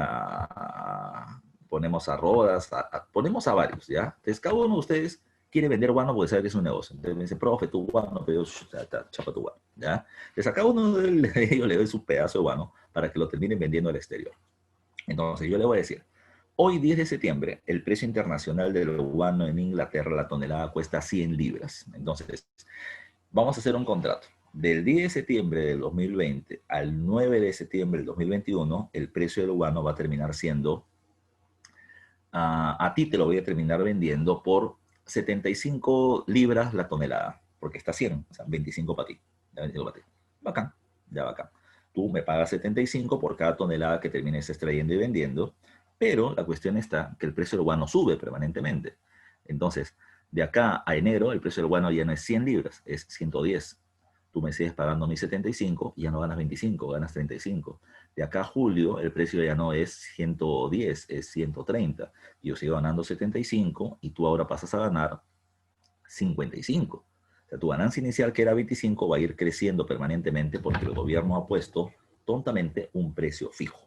ponemos a Rodas, ponemos a varios, ¿ya? Entonces, cada uno de ustedes quiere vender guano porque sabe que es un negocio. Entonces me dice, profe, tu guano, pero chapa tu guano, ¿ya? Entonces, a cada uno de ellos le doy su pedazo de guano para que lo terminen vendiendo al exterior. Entonces, yo le voy a decir, hoy 10 de septiembre, el precio internacional del guano en Inglaterra, la tonelada cuesta 100 libras. Entonces, vamos a hacer un contrato. Del 10 de septiembre del 2020 al 9 de septiembre del 2021, el precio del guano va a terminar siendo, a ti te lo voy a terminar vendiendo por 75 libras la tonelada, porque está 100, o sea, 25 para ti. Ya 25 para ti. Bacán, ya bacán. Tú me pagas 75 por cada tonelada que termines extrayendo y vendiendo, pero la cuestión está que el precio del guano sube permanentemente. Entonces, de acá a enero, el precio del guano ya no es 100 libras, es 110. Tú me sigues pagando mis 75 y ya no ganas 25, ganas 35. De acá a julio, el precio ya no es 110, es 130. Yo sigo ganando 75 y tú ahora pasas a ganar 55. O sea, tu ganancia inicial, que era 25, va a ir creciendo permanentemente porque el gobierno ha puesto tontamente un precio fijo.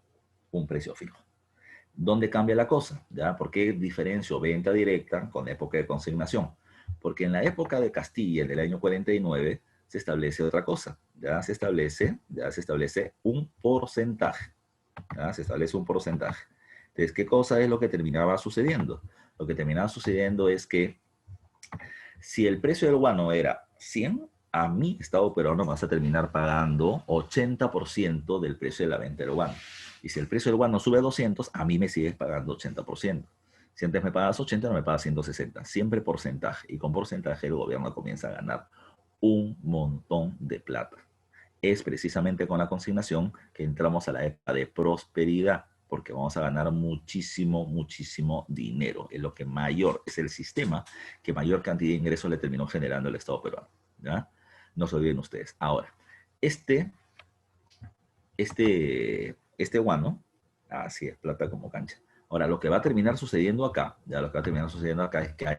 Un precio fijo. ¿Dónde cambia la cosa? ¿Ya? ¿Por qué diferencio venta directa con época de consignación? Porque en la época de Castilla, en el año 49, se establece otra cosa. Ya se establece un porcentaje. ¿Ya? Se establece un porcentaje. Entonces, ¿qué cosa es lo que terminaba sucediendo? Lo que terminaba sucediendo es que si el precio del guano era 100, a mi Estado peruano vas a terminar pagando 80% del precio de la venta del guano. Y si el precio del guano sube a 200, a mí me sigues pagando 80%. Si antes me pagas 80, no me pagas 160. Siempre porcentaje. Y con porcentaje el gobierno comienza a ganar un montón de plata. Es precisamente con la consignación que entramos a la época de prosperidad, porque vamos a ganar muchísimo, muchísimo dinero. Es lo que mayor, es el sistema que mayor cantidad de ingresos le terminó generando el Estado peruano. ¿ya? No se olviden ustedes. Ahora, este guano, así es, plata como cancha. Ahora, lo que va a terminar sucediendo acá, ya lo que va a terminar sucediendo acá es que hay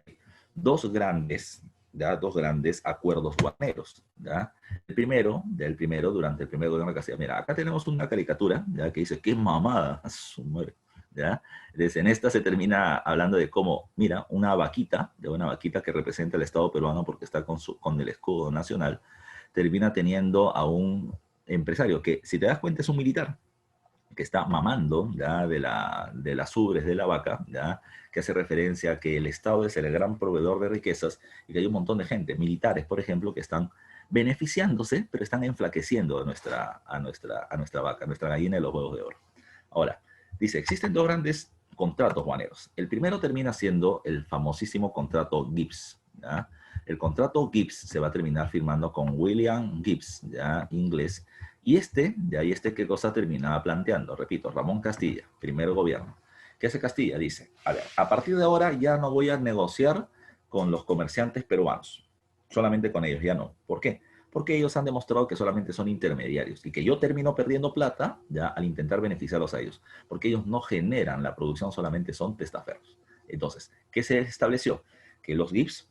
dos grandes, ya, dos grandes acuerdos guaneros, ¿ya? Del primero, durante el primer gobierno de Castilla. Mira, acá tenemos una caricatura, ¿ya? Que dice, qué mamada, a su madre, ¿ya? Entonces, en esta se termina hablando de cómo, mira, una vaquita, de una vaquita que representa el Estado peruano porque está con el escudo nacional, termina teniendo a un empresario que, si te das cuenta, es un militar que está mamando ya de las ubres de la vaca, ya, que hace referencia a que el Estado es el gran proveedor de riquezas y que hay un montón de gente, militares, por ejemplo, que están beneficiándose, pero están enflaqueciendo a nuestra vaca, a nuestra gallina de los huevos de oro. Ahora, dice, existen dos grandes contratos guaneros. El primero termina siendo el famosísimo contrato Gibbs, ¿ya? El contrato Gibbs se va a terminar firmando con William Gibbs, ya, inglés, y de ahí qué cosa terminaba planteando. Repito, Ramón Castilla, primer gobierno. ¿Qué hace Castilla? Dice, a ver, a partir de ahora ya no voy a negociar con los comerciantes peruanos, solamente con ellos, ya no. ¿Por qué? Porque ellos han demostrado que solamente son intermediarios y que yo termino perdiendo plata ya al intentar beneficiarlos a ellos, porque ellos no generan la producción, solamente son testaferros. Entonces, ¿qué se estableció? Que los Gibbs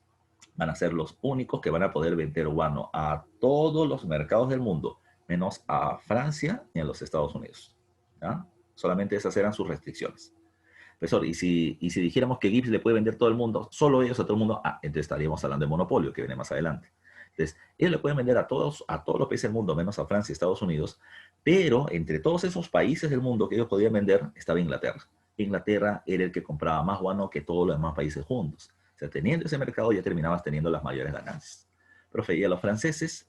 van a ser los únicos que van a poder vender guano a todos los mercados del mundo, menos a Francia y a los Estados Unidos, ¿ya? Solamente esas eran sus restricciones. Profesor, ¿y si dijéramos que Gibbs le puede vender a todo el mundo, solo ellos a todo el mundo? Entonces estaríamos hablando de monopolio, que viene más adelante. Entonces, ellos le pueden vender a todos los países del mundo, menos a Francia y Estados Unidos, pero entre todos esos países del mundo que ellos podían vender, estaba Inglaterra. Inglaterra era el que compraba más guano que todos los demás países juntos. O sea, teniendo ese mercado ya terminabas teniendo las mayores ganancias. Profe, y a los franceses,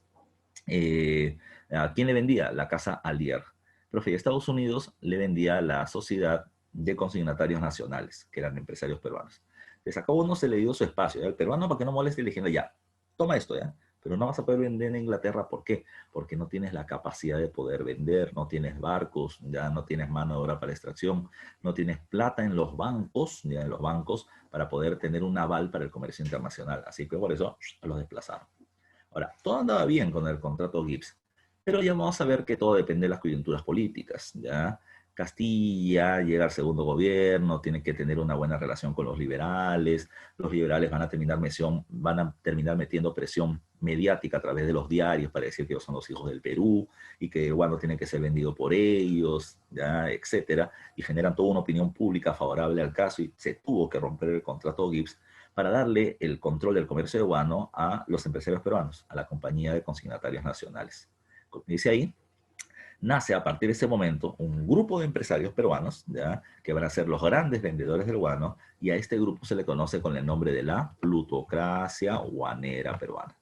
¿a quién le vendía? La casa Allier. Profe, y a Estados Unidos le vendía la Sociedad de Consignatarios Nacionales, que eran empresarios peruanos. Entonces, a cada uno se le dio su espacio. ¿Ya? El peruano, para que no moleste, le dijeron, ya, toma esto, ¿ya? Pero no vas a poder vender en Inglaterra. ¿Por qué? Porque no tienes la capacidad de poder vender, no tienes barcos, ya no tienes mano de obra para extracción, no tienes plata en los bancos, ya en los bancos, para poder tener un aval para el comercio internacional. Así que por eso los desplazaron. Ahora, todo andaba bien con el contrato Gibbs, pero ya vamos a ver que todo depende de las coyunturas políticas, ¿ya? Castilla llega al segundo gobierno, tiene que tener una buena relación con los liberales van a terminar metiendo presión mediática a través de los diarios para decir que ellos son los hijos del Perú y que el guano tiene que ser vendido por ellos, ¿ya? Etcétera, y generan toda una opinión pública favorable al caso y se tuvo que romper el contrato Gibbs para darle el control del comercio de guano a los empresarios peruanos, a la Compañía de Consignatarios Nacionales. Como dice ahí, nace a partir de ese momento un grupo de empresarios peruanos, ¿ya? Que van a ser los grandes vendedores del guano, y a este grupo se le conoce con el nombre de la plutocracia guanera peruana.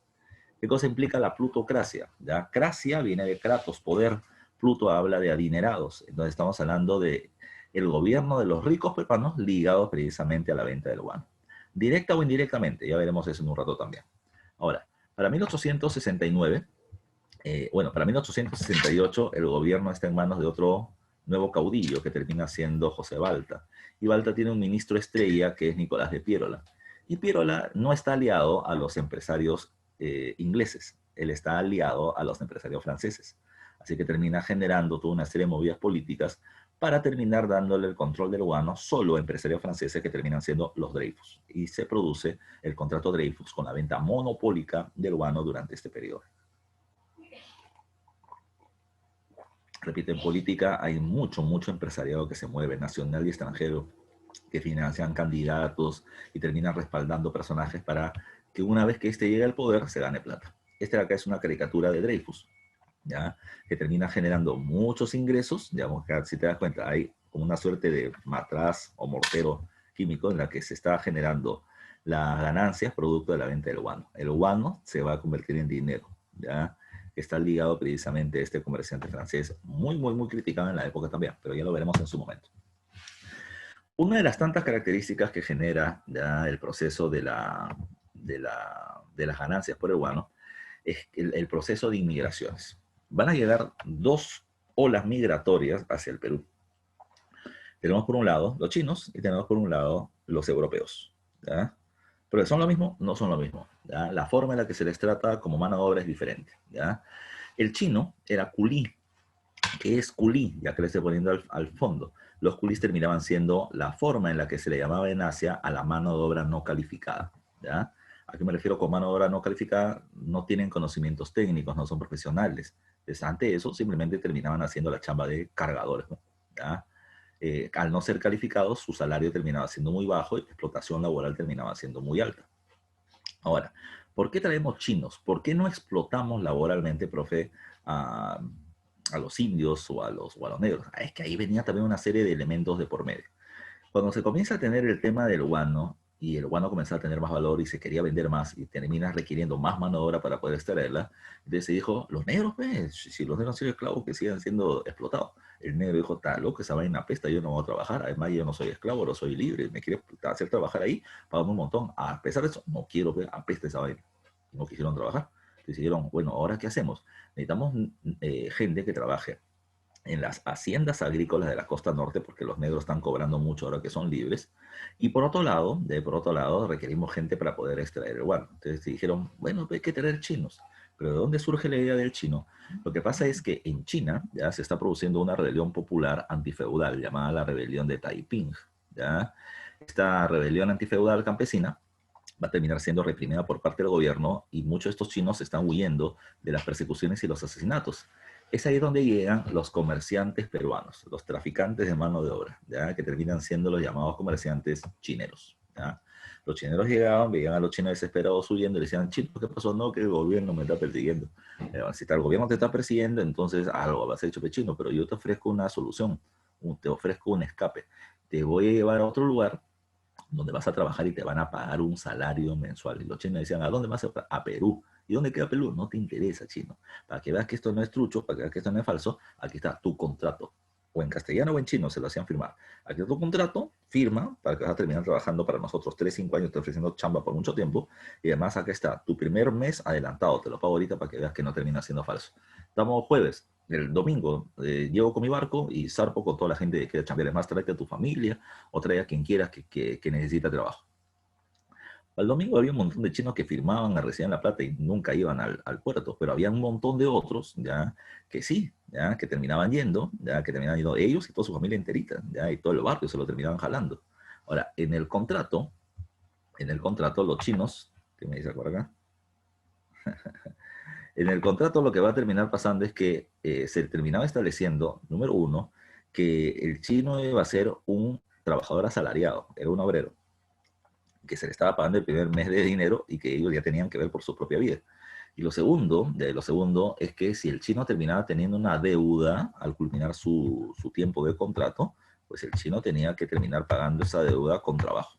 ¿Qué cosa implica la plutocracia? ¿Ya? Cracia viene de kratos, poder. Pluto habla de adinerados. Entonces estamos hablando de el gobierno de los ricos peruanos ligados precisamente a la venta del guano. Directa o indirectamente, ya veremos eso en un rato también. Ahora, para 1869, para 1868 el gobierno está en manos de otro nuevo caudillo que termina siendo José Balta. Y Balta tiene un ministro estrella que es Nicolás de Piérola. Y Piérola no está aliado a los empresarios ingleses, él está aliado a los empresarios franceses. Así que termina generando toda una serie de movidas políticas para terminar dándole el control del guano solo a empresarios franceses que terminan siendo los Dreyfus. Y se produce el contrato Dreyfus con la venta monopólica del guano durante este periodo. Repito, en política hay mucho empresariado que se mueve, nacional y extranjero, que financian candidatos y terminan respaldando personajes para que una vez que éste llegue al poder se gane plata. Esta de acá es una caricatura de Dreyfus, ¿ya? Que termina generando muchos ingresos. Digamos que si te das cuenta, hay como una suerte de matraz o mortero químico en la que se está generando las ganancias producto de la venta del guano. El guano se va a convertir en dinero, ¿ya? Que está ligado precisamente a este comerciante francés, muy criticado en la época también, pero ya lo veremos en su momento. Una de las tantas características que genera ya el proceso de las ganancias por el guano es el proceso de inmigraciones. Van a llegar dos olas migratorias hacia el Perú. Tenemos por un lado los chinos y tenemos por un lado los europeos, ¿ya? Pero ¿son lo mismo? No son lo mismo, ¿ya? La forma en la que se les trata como mano de obra es diferente, ¿ya? El chino era culí. ¿Qué es culí? Ya que le estoy poniendo al fondo. Los culís terminaban siendo la forma en la que se le llamaba en Asia a la mano de obra no calificada, ¿ya? ¿A qué me refiero con mano de obra no calificada? No tienen conocimientos técnicos, no son profesionales. Entonces, ante eso, simplemente terminaban haciendo la chamba de cargadores, ¿no? ¿Ya? Al no ser calificados, su salario terminaba siendo muy bajo y la explotación laboral terminaba siendo muy alta. Ahora, ¿por qué traemos chinos? ¿Por qué no explotamos laboralmente, profe, a, a los indios o a los negros? Es que ahí venía también una serie de elementos de por medio. Cuando se comienza a tener el tema del guano y el guano comienza a tener más valor y se quería vender más y termina requiriendo más mano de obra para poder extraerla, entonces se dijo, los negros, pues, si los negros han sido esclavos, que sigan siendo explotados. El negro dijo, está loco, esa vaina apesta, yo no voy a trabajar, además yo no soy esclavo, no soy libre, me quiere hacer trabajar ahí, pagame un montón. A pesar de eso, no quiero, pues, apesta esa vaina. Y no quisieron trabajar. Entonces dijeron, bueno, ¿ahora qué hacemos? Necesitamos gente que trabaje en las haciendas agrícolas de la costa norte, porque los negros están cobrando mucho ahora que son libres. Y por otro lado, requerimos gente para poder extraer el guano. Entonces dijeron, bueno, pues hay que traer chinos. Pero ¿de dónde surge la idea del chino? Lo que pasa es que en China ya se está produciendo una rebelión popular antifeudal llamada la rebelión de Taiping. ¿Ya? Esta rebelión antifeudal campesina va a terminar siendo reprimida por parte del gobierno y muchos de estos chinos están huyendo de las persecuciones y los asesinatos. Es ahí donde llegan los comerciantes peruanos, los traficantes de mano de obra, ¿ya? Que terminan siendo los llamados comerciantes chineros. ¿Ya? Los chineros llegaban, veían a los chinos desesperados huyendo y le decían, chinos, ¿qué pasó? No, que el gobierno me está persiguiendo. Si el gobierno te está persiguiendo, entonces algo vas a hecho pechino, pero yo te ofrezco una solución, te ofrezco un escape. Te voy a llevar a otro lugar donde vas a trabajar y te van a pagar un salario mensual. Y los chinos decían, ¿a dónde vas a Perú? ¿Y dónde queda Perú? No te interesa, chino. Para que veas que esto no es trucho, para que veas que esto no es falso, aquí está tu contrato. O en castellano o en chino se lo hacían firmar. Aquí está tu contrato, firma, para que vas a terminar trabajando para nosotros 3, 5 años, te ofreciendo chamba por mucho tiempo. Y además aquí está tu primer mes adelantado, te lo pago ahorita para que veas que no termina siendo falso. Estamos jueves, el domingo llego con mi barco y zarpo con toda la gente que quiere chambear. Además, tráete a tu familia o trae a quien quieras que necesita trabajo. Al domingo había un montón de chinos que firmaban, recibían la plata y nunca iban al puerto, pero había un montón de otros, ya, que sí, ya, que terminaban yendo, ya, que terminaban yendo ellos y toda su familia enterita, ya, y todo el barrio se lo terminaban jalando. Ahora, en el contrato, los chinos, ¿qué me dice por acá? En el contrato lo que va a terminar pasando es que se terminaba estableciendo, número uno, que el chino iba a ser un trabajador asalariado, era un obrero, que se le estaba pagando el primer mes de dinero y que ellos ya tenían que ver por su propia vida. Y lo segundo es que si el chino terminaba teniendo una deuda al culminar su tiempo de contrato, pues el chino tenía que terminar pagando esa deuda con trabajo.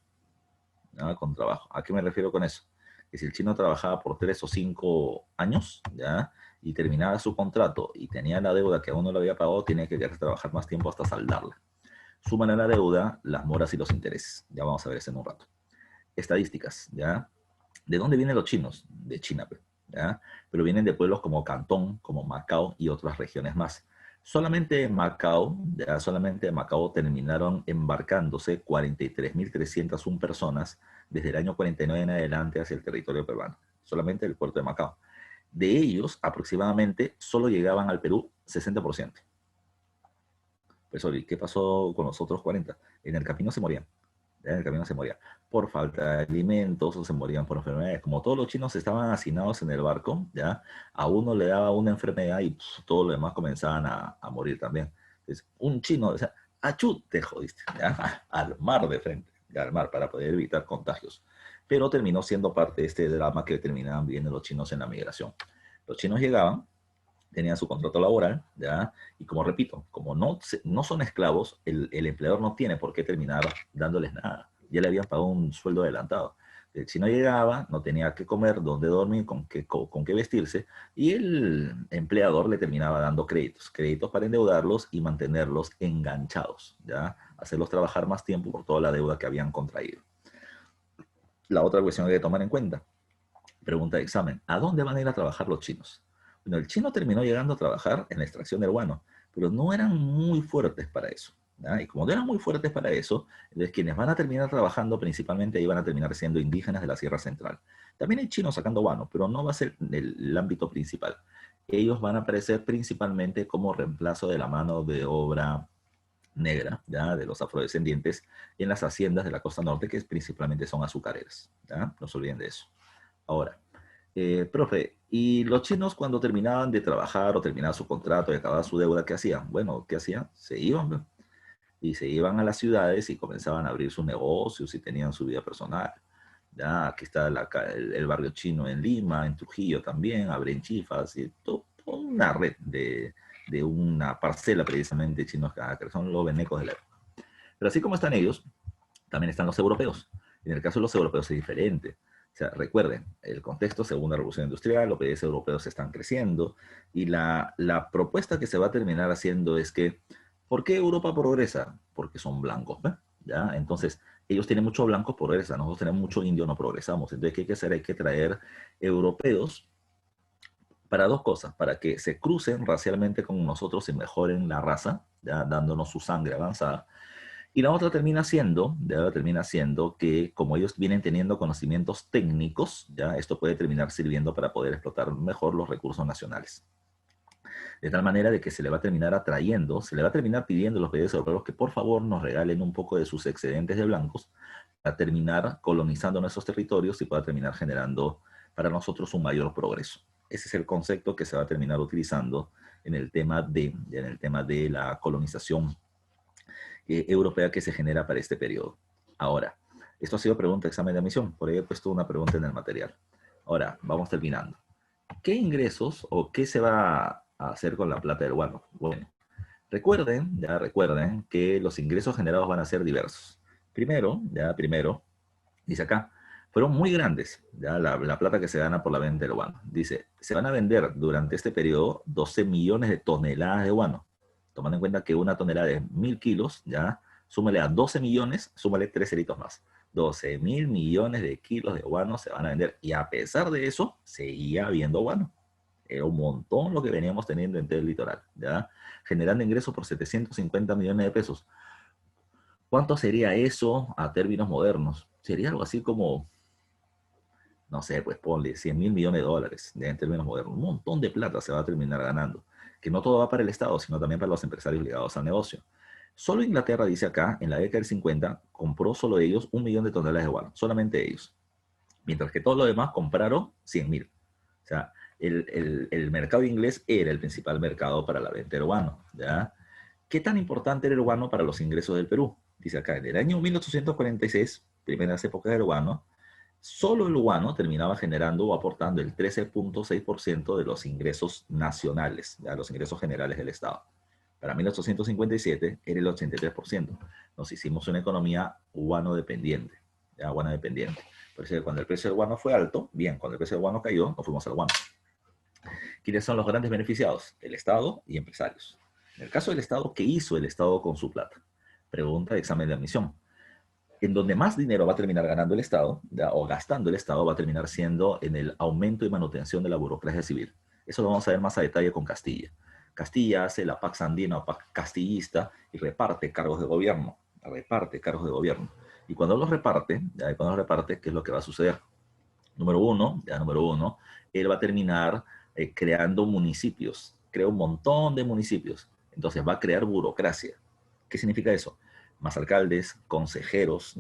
¿Ya? Con trabajo. ¿A qué me refiero con eso? Que si el chino trabajaba por 3 o 5 años, ¿ya? Y terminaba su contrato y tenía la deuda que aún no lo había pagado, tenía que quedarse a trabajar más tiempo hasta saldarla. Suman a la deuda las moras y los intereses. Ya vamos a ver eso en un rato. Estadísticas, ¿ya? ¿De dónde vienen los chinos? De China, ¿ya? Pero vienen de pueblos como Cantón, como Macao y otras regiones más. Solamente en Macao terminaron embarcándose 43.301 personas desde el año 49 en adelante hacia el territorio peruano. Solamente el puerto de Macao. De ellos, aproximadamente, solo llegaban al Perú 60%. Pues, ¿y qué pasó con los otros 40? En el camino se morían. En el camino se morían por falta de alimentos o se morían por enfermedades. Como todos los chinos estaban hacinados en el barco, ¿ya? A uno le daba una enfermedad y todos los demás comenzaban a morir también. Entonces, un chino decía, achú, te jodiste, ¿ya? Al mar de frente, ¿ya? Al mar, para poder evitar contagios. Pero terminó siendo parte de este drama que terminaban viviendo los chinos en la migración. Los chinos llegaban, tenían su contrato laboral, ¿ya? Y como repito, como no son esclavos, el empleador no tiene por qué terminar dándoles nada. Ya le habían pagado un sueldo adelantado. Si no llegaba, no tenía que comer, dónde dormir, con qué vestirse, y el empleador le terminaba dando créditos para endeudarlos y mantenerlos enganchados, ¿ya? Hacerlos trabajar más tiempo por toda la deuda que habían contraído. La otra cuestión que hay que tomar en cuenta, pregunta de examen, ¿a dónde van a ir a trabajar los chinos? Bueno, el chino terminó llegando a trabajar en la extracción del guano, pero no eran muy fuertes para eso, ¿ya? Y como no eran muy fuertes para eso, entonces quienes van a terminar trabajando principalmente ahí van a terminar siendo indígenas de la Sierra Central. También hay chinos sacando guano, pero no va a ser el ámbito principal. Ellos van a aparecer principalmente como reemplazo de la mano de obra negra, ¿ya? De los afrodescendientes en las haciendas de la costa norte, que principalmente son azucareras, ¿ya? No se olviden de eso. Ahora, profe, ¿y los chinos cuando terminaban de trabajar o terminaban su contrato y acababan su deuda, qué hacían? Bueno, ¿qué hacían? Se iban, ¿no? Y se iban a las ciudades y comenzaban a abrir sus negocios y tenían su vida personal. Ya, aquí está el barrio chino en Lima, en Trujillo también, abren chifas y toda una red de una parcela precisamente de chinos que son los venecos de la época. Pero así como están ellos, también están los europeos. En el caso de los europeos es diferente. O sea, recuerden, el contexto, segunda revolución industrial, los países europeos están creciendo y la propuesta que se va a terminar haciendo es que, ¿por qué Europa progresa? Porque son blancos, ¿ve? ¿Ya? Entonces, ellos tienen mucho blanco, progresa, nosotros tenemos mucho indio, no progresamos. Entonces, ¿qué hay que hacer? Hay que traer europeos para dos cosas, para que se crucen racialmente con nosotros y mejoren la raza, ya dándonos su sangre avanzada, y la otra termina siendo que como ellos vienen teniendo conocimientos técnicos, ya esto puede terminar sirviendo para poder explotar mejor los recursos nacionales. De tal manera de que se le va a terminar atrayendo, se le va a terminar pidiendo a los países europeos que por favor nos regalen un poco de sus excedentes de blancos para terminar colonizando nuestros territorios y pueda terminar generando para nosotros un mayor progreso. Ese es el concepto que se va a terminar utilizando en el tema de la colonización europea que se genera para este periodo. Ahora, esto ha sido pregunta, examen de admisión, por ahí he puesto una pregunta en el material. Ahora, vamos terminando. ¿Qué ingresos o qué se va a hacer con la plata del guano? Bueno, recuerden que los ingresos generados van a ser diversos. Primero, dice acá, fueron muy grandes, ya la plata que se gana por la venta del guano. Dice, se van a vender durante este periodo 12 millones de toneladas de guano. Tomando en cuenta que una tonelada de 1000 kilos, ya, súmale a 12 millones, súmale 3 ceritos más. 12.000 millones de kilos de guano se van a vender. Y a pesar de eso, seguía habiendo guano. Era un montón lo que veníamos teniendo en todo el litoral, ¿ya? Generando ingresos por 750 millones de pesos. ¿Cuánto sería eso a términos modernos? Sería algo así como, no sé, pues ponle 100.000 millones de dólares en términos modernos. Un montón de plata se va a terminar ganando. Que no todo va para el Estado, sino también para los empresarios ligados al negocio. Solo Inglaterra, dice acá, en la década del 50, compró solo ellos 1 millón de toneladas de guano. Solamente ellos. Mientras que todos los demás compraron 100.000. O sea, el mercado inglés era el principal mercado para la venta del guano, ¿ya? ¿Qué tan importante era el guano para los ingresos del Perú? Dice acá, en el año 1846, primeras épocas del guano, solo el guano terminaba generando o aportando el 13.6% de los ingresos nacionales, ¿ya? Los ingresos generales del Estado. Para 1857 era el 83%. Nos hicimos una economía guano dependiente, ¿ya? Guano dependiente. Por eso cuando el precio del guano fue alto, bien, cuando el precio del guano cayó, nos fuimos al guano. ¿Quiénes son los grandes beneficiados? El Estado y empresarios. En el caso del Estado, ¿qué hizo el Estado con su plata? Pregunta de examen de admisión. En donde más dinero va a terminar ganando el Estado, ¿ya? O gastando el Estado, va a terminar siendo en el aumento y manutención de la burocracia civil. Eso lo vamos a ver más a detalle con Castilla. Castilla hace la Pax Andina o Pax Castillista y reparte cargos de gobierno. Y cuando los reparte, ¿qué es lo que va a suceder? Número uno, él va a terminar creando municipios, crea un montón de municipios, entonces va a crear burocracia. ¿Qué significa eso? Más alcaldes, consejeros,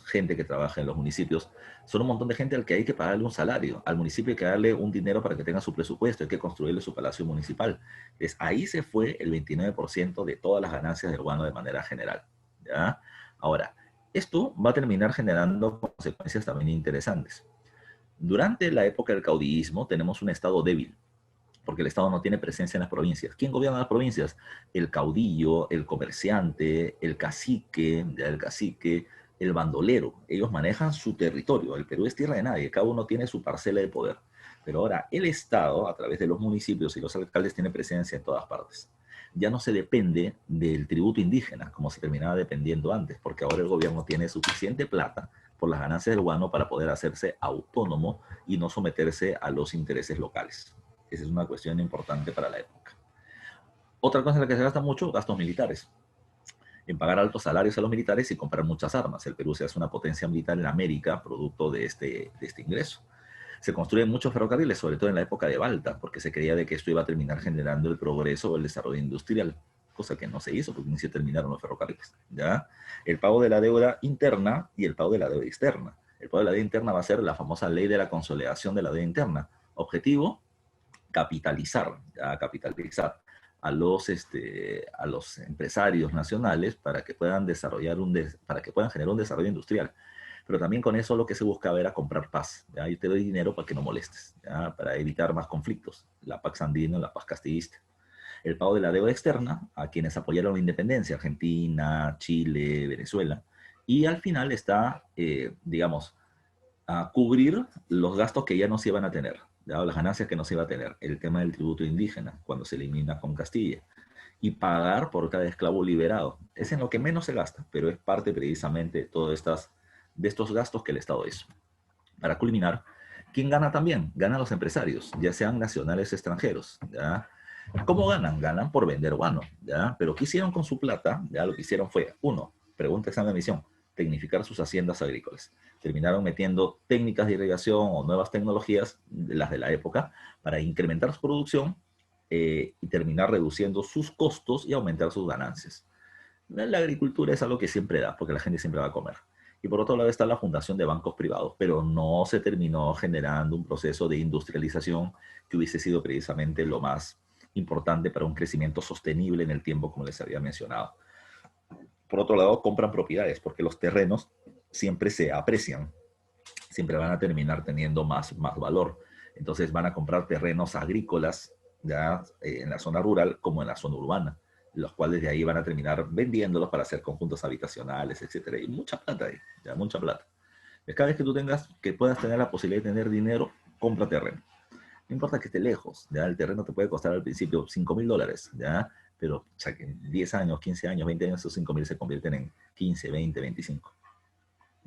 gente que trabaja en los municipios, son un montón de gente al que hay que pagarle un salario, al municipio hay que darle un dinero para que tenga su presupuesto, hay que construirle su palacio municipal. Entonces ahí se fue el 29% de todas las ganancias del guano de manera general, ¿ya? Ahora, esto va a terminar generando consecuencias también interesantes. Durante la época del caudillismo tenemos un Estado débil, porque el Estado no tiene presencia en las provincias. ¿Quién gobierna las provincias? El caudillo, el comerciante, el bandolero. Ellos manejan su territorio. El Perú es tierra de nadie, cada uno tiene su parcela de poder. Pero ahora el Estado, a través de los municipios y los alcaldes, tiene presencia en todas partes. Ya no se depende del tributo indígena, como se terminaba dependiendo antes, porque ahora el gobierno tiene suficiente plata por las ganancias del guano para poder hacerse autónomo y no someterse a los intereses locales. Esa es una cuestión importante para la época. Otra cosa en la que se gasta mucho, gastos militares. en pagar altos salarios a los militares y comprar muchas armas. El Perú se hace una potencia militar en América producto de este ingreso. Se construyen muchos ferrocarriles, sobre todo en la época de Balta, porque se creía de que esto iba a terminar generando el progreso o el desarrollo industrial, cosa que no se hizo porque ni se terminaron los ferrocarriles. ¿Ya? El pago de la deuda interna y el pago de la deuda externa. El pago de la deuda interna va a ser la famosa ley de la consolidación de la deuda interna. Objetivo, capitalizar, ¿ya? Capitalizar a los empresarios nacionales para que puedan desarrollar para que puedan generar un desarrollo industrial. Pero también con eso lo que se buscaba era comprar paz. ¿Ya? Yo te doy dinero para que no molestes, ¿ya? Para evitar más conflictos. La Pax Andina, la Paz Castillista. El pago de la deuda externa a quienes apoyaron la independencia, Argentina, Chile, Venezuela. Y al final está, digamos, a cubrir los gastos que ya no se iban a tener, ¿ya? Las ganancias que no se iba a tener. El tema del tributo indígena, cuando se elimina con Castilla. Y pagar por cada esclavo liberado. Es en lo que menos se gasta, pero es parte precisamente de estos gastos que el Estado hizo. Para culminar, ¿quién gana también? Ganan los empresarios, ya sean nacionales o extranjeros. ¿Ya? ¿Cómo ganan? Ganan por vender guano. ¿Ya? Pero ¿qué hicieron con su plata? ¿Ya? Lo que hicieron fue, uno, pregunta examen de admisión, tecnificar sus haciendas agrícolas. Terminaron metiendo técnicas de irrigación o nuevas tecnologías, las de la época, para incrementar su producción y terminar reduciendo sus costos y aumentar sus ganancias. La agricultura es algo que siempre da, porque la gente siempre va a comer. Y por otro lado está la fundación de bancos privados, pero no se terminó generando un proceso de industrialización que hubiese sido precisamente lo más importante para un crecimiento sostenible en el tiempo, como les había mencionado. Por otro lado, compran propiedades, porque los terrenos siempre se aprecian, siempre van a terminar teniendo más valor. Entonces van a comprar terrenos agrícolas, ya en la zona rural como en la zona urbana, los cuales de ahí van a terminar vendiéndolos para hacer conjuntos habitacionales, etcétera. Y mucha plata ahí, ya mucha plata. Cada vez que que puedas tener la posibilidad de tener dinero, compra terreno. No importa que esté lejos, ya el terreno te puede costar al principio $5.000, ya, pero ya que en 10 años, 15 años, 20 años, esos 5.000 se convierten en 15, 20, 25.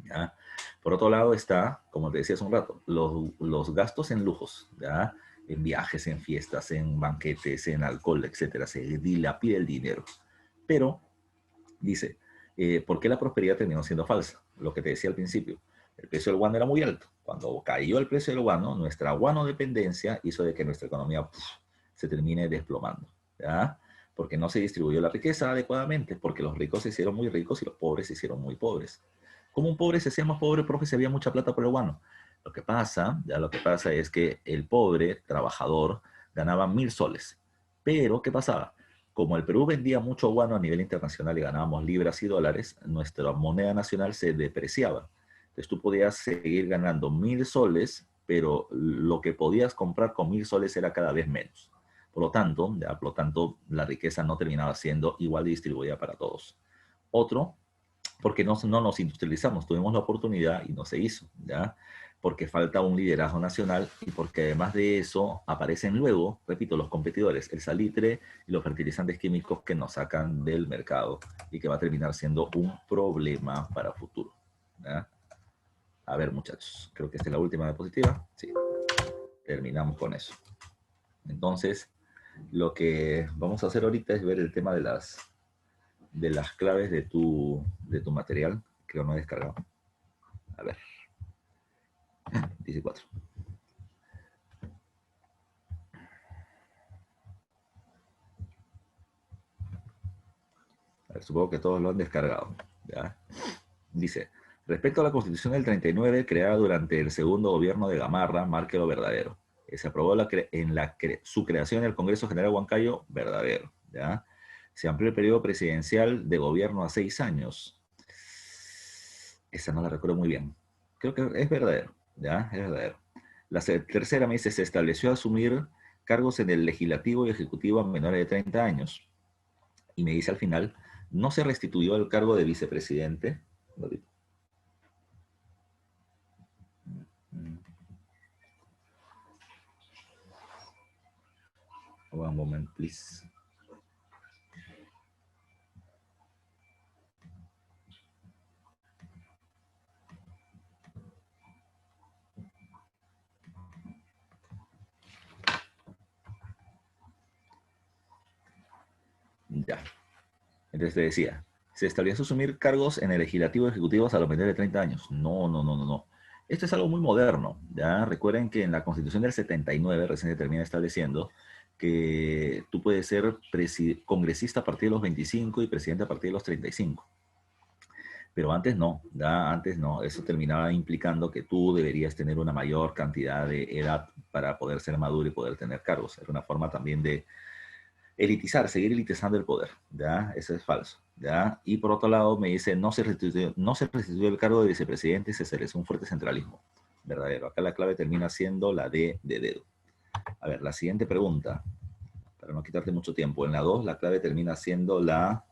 ¿Ya? Por otro lado está, como te decía hace un rato, los gastos en lujos, ¿ya? En viajes, en fiestas, en banquetes, en alcohol, etcétera. Se dilapida el dinero. Pero, dice, ¿por qué la prosperidad terminó siendo falsa? Lo que te decía al principio, el precio del guano era muy alto. Cuando cayó el precio del guano, nuestra guano dependencia hizo de que nuestra economía se termine desplomando, ¿ya? Porque no se distribuyó la riqueza adecuadamente, porque los ricos se hicieron muy ricos y los pobres se hicieron muy pobres. Como un pobre se hacía más pobre, profe, se había mucha plata por el guano. Lo que pasa es que el pobre trabajador ganaba 1.000 soles. Pero, ¿qué pasaba? Como el Perú vendía mucho guano a nivel internacional y ganábamos libras y dólares, nuestra moneda nacional se depreciaba. Entonces tú podías seguir ganando 1.000 soles, pero lo que podías comprar con 1.000 soles era cada vez menos. Por lo tanto, la riqueza no terminaba siendo igual distribuida para todos. Otro, porque no nos industrializamos, tuvimos la oportunidad y no se hizo, ¿ya? Porque falta un liderazgo nacional y porque además de eso aparecen luego, repito, los competidores, el salitre y los fertilizantes químicos que nos sacan del mercado y que va a terminar siendo un problema para futuro, ¿ya? A ver, muchachos, creo que esta es la última diapositiva. Sí, terminamos con eso. Entonces, lo que vamos a hacer ahorita es ver el tema de las claves de tu material. Creo no he descargado. A ver, 14. A ver, supongo que todos lo han descargado, ¿ya? Dice, respecto a la Constitución del 39, creada durante el segundo gobierno de Gamarra, marque lo verdadero. Se aprobó su creación en el Congreso General Huancayo, verdadero, ¿ya? Se amplió el periodo presidencial de gobierno a 6 años. Esa no la recuerdo muy bien. Creo que es verdadero, ¿ya? Es verdadero. La tercera me dice, se estableció asumir cargos en el legislativo y ejecutivo a menores de 30 años. Y me dice al final, no se restituyó el cargo de vicepresidente. One moment, please. Ya. Entonces te decía, ¿Se estableció asumir cargos en el legislativo ejecutivo a los menores de 30 años? No, no, no, no, no. Esto es algo muy moderno, ¿ya? Recuerden que en la Constitución del 79 recién se termina estableciendo que tú puedes ser congresista a partir de los 25 y presidente a partir de los 35. Pero antes no, ¿ya? Antes no. Eso terminaba implicando que tú deberías tener una mayor cantidad de edad para poder ser maduro y poder tener cargos. Era una forma también de elitizar, seguir elitizando el poder, ¿ya? Eso es falso, ¿ya? Y por otro lado me dice, no se restituyó el cargo de vicepresidente, se estableció un fuerte centralismo. Verdadero. Acá la clave termina siendo la D de dedo. A ver, la siguiente pregunta, para no quitarte mucho tiempo. En la 2 la clave termina siendo la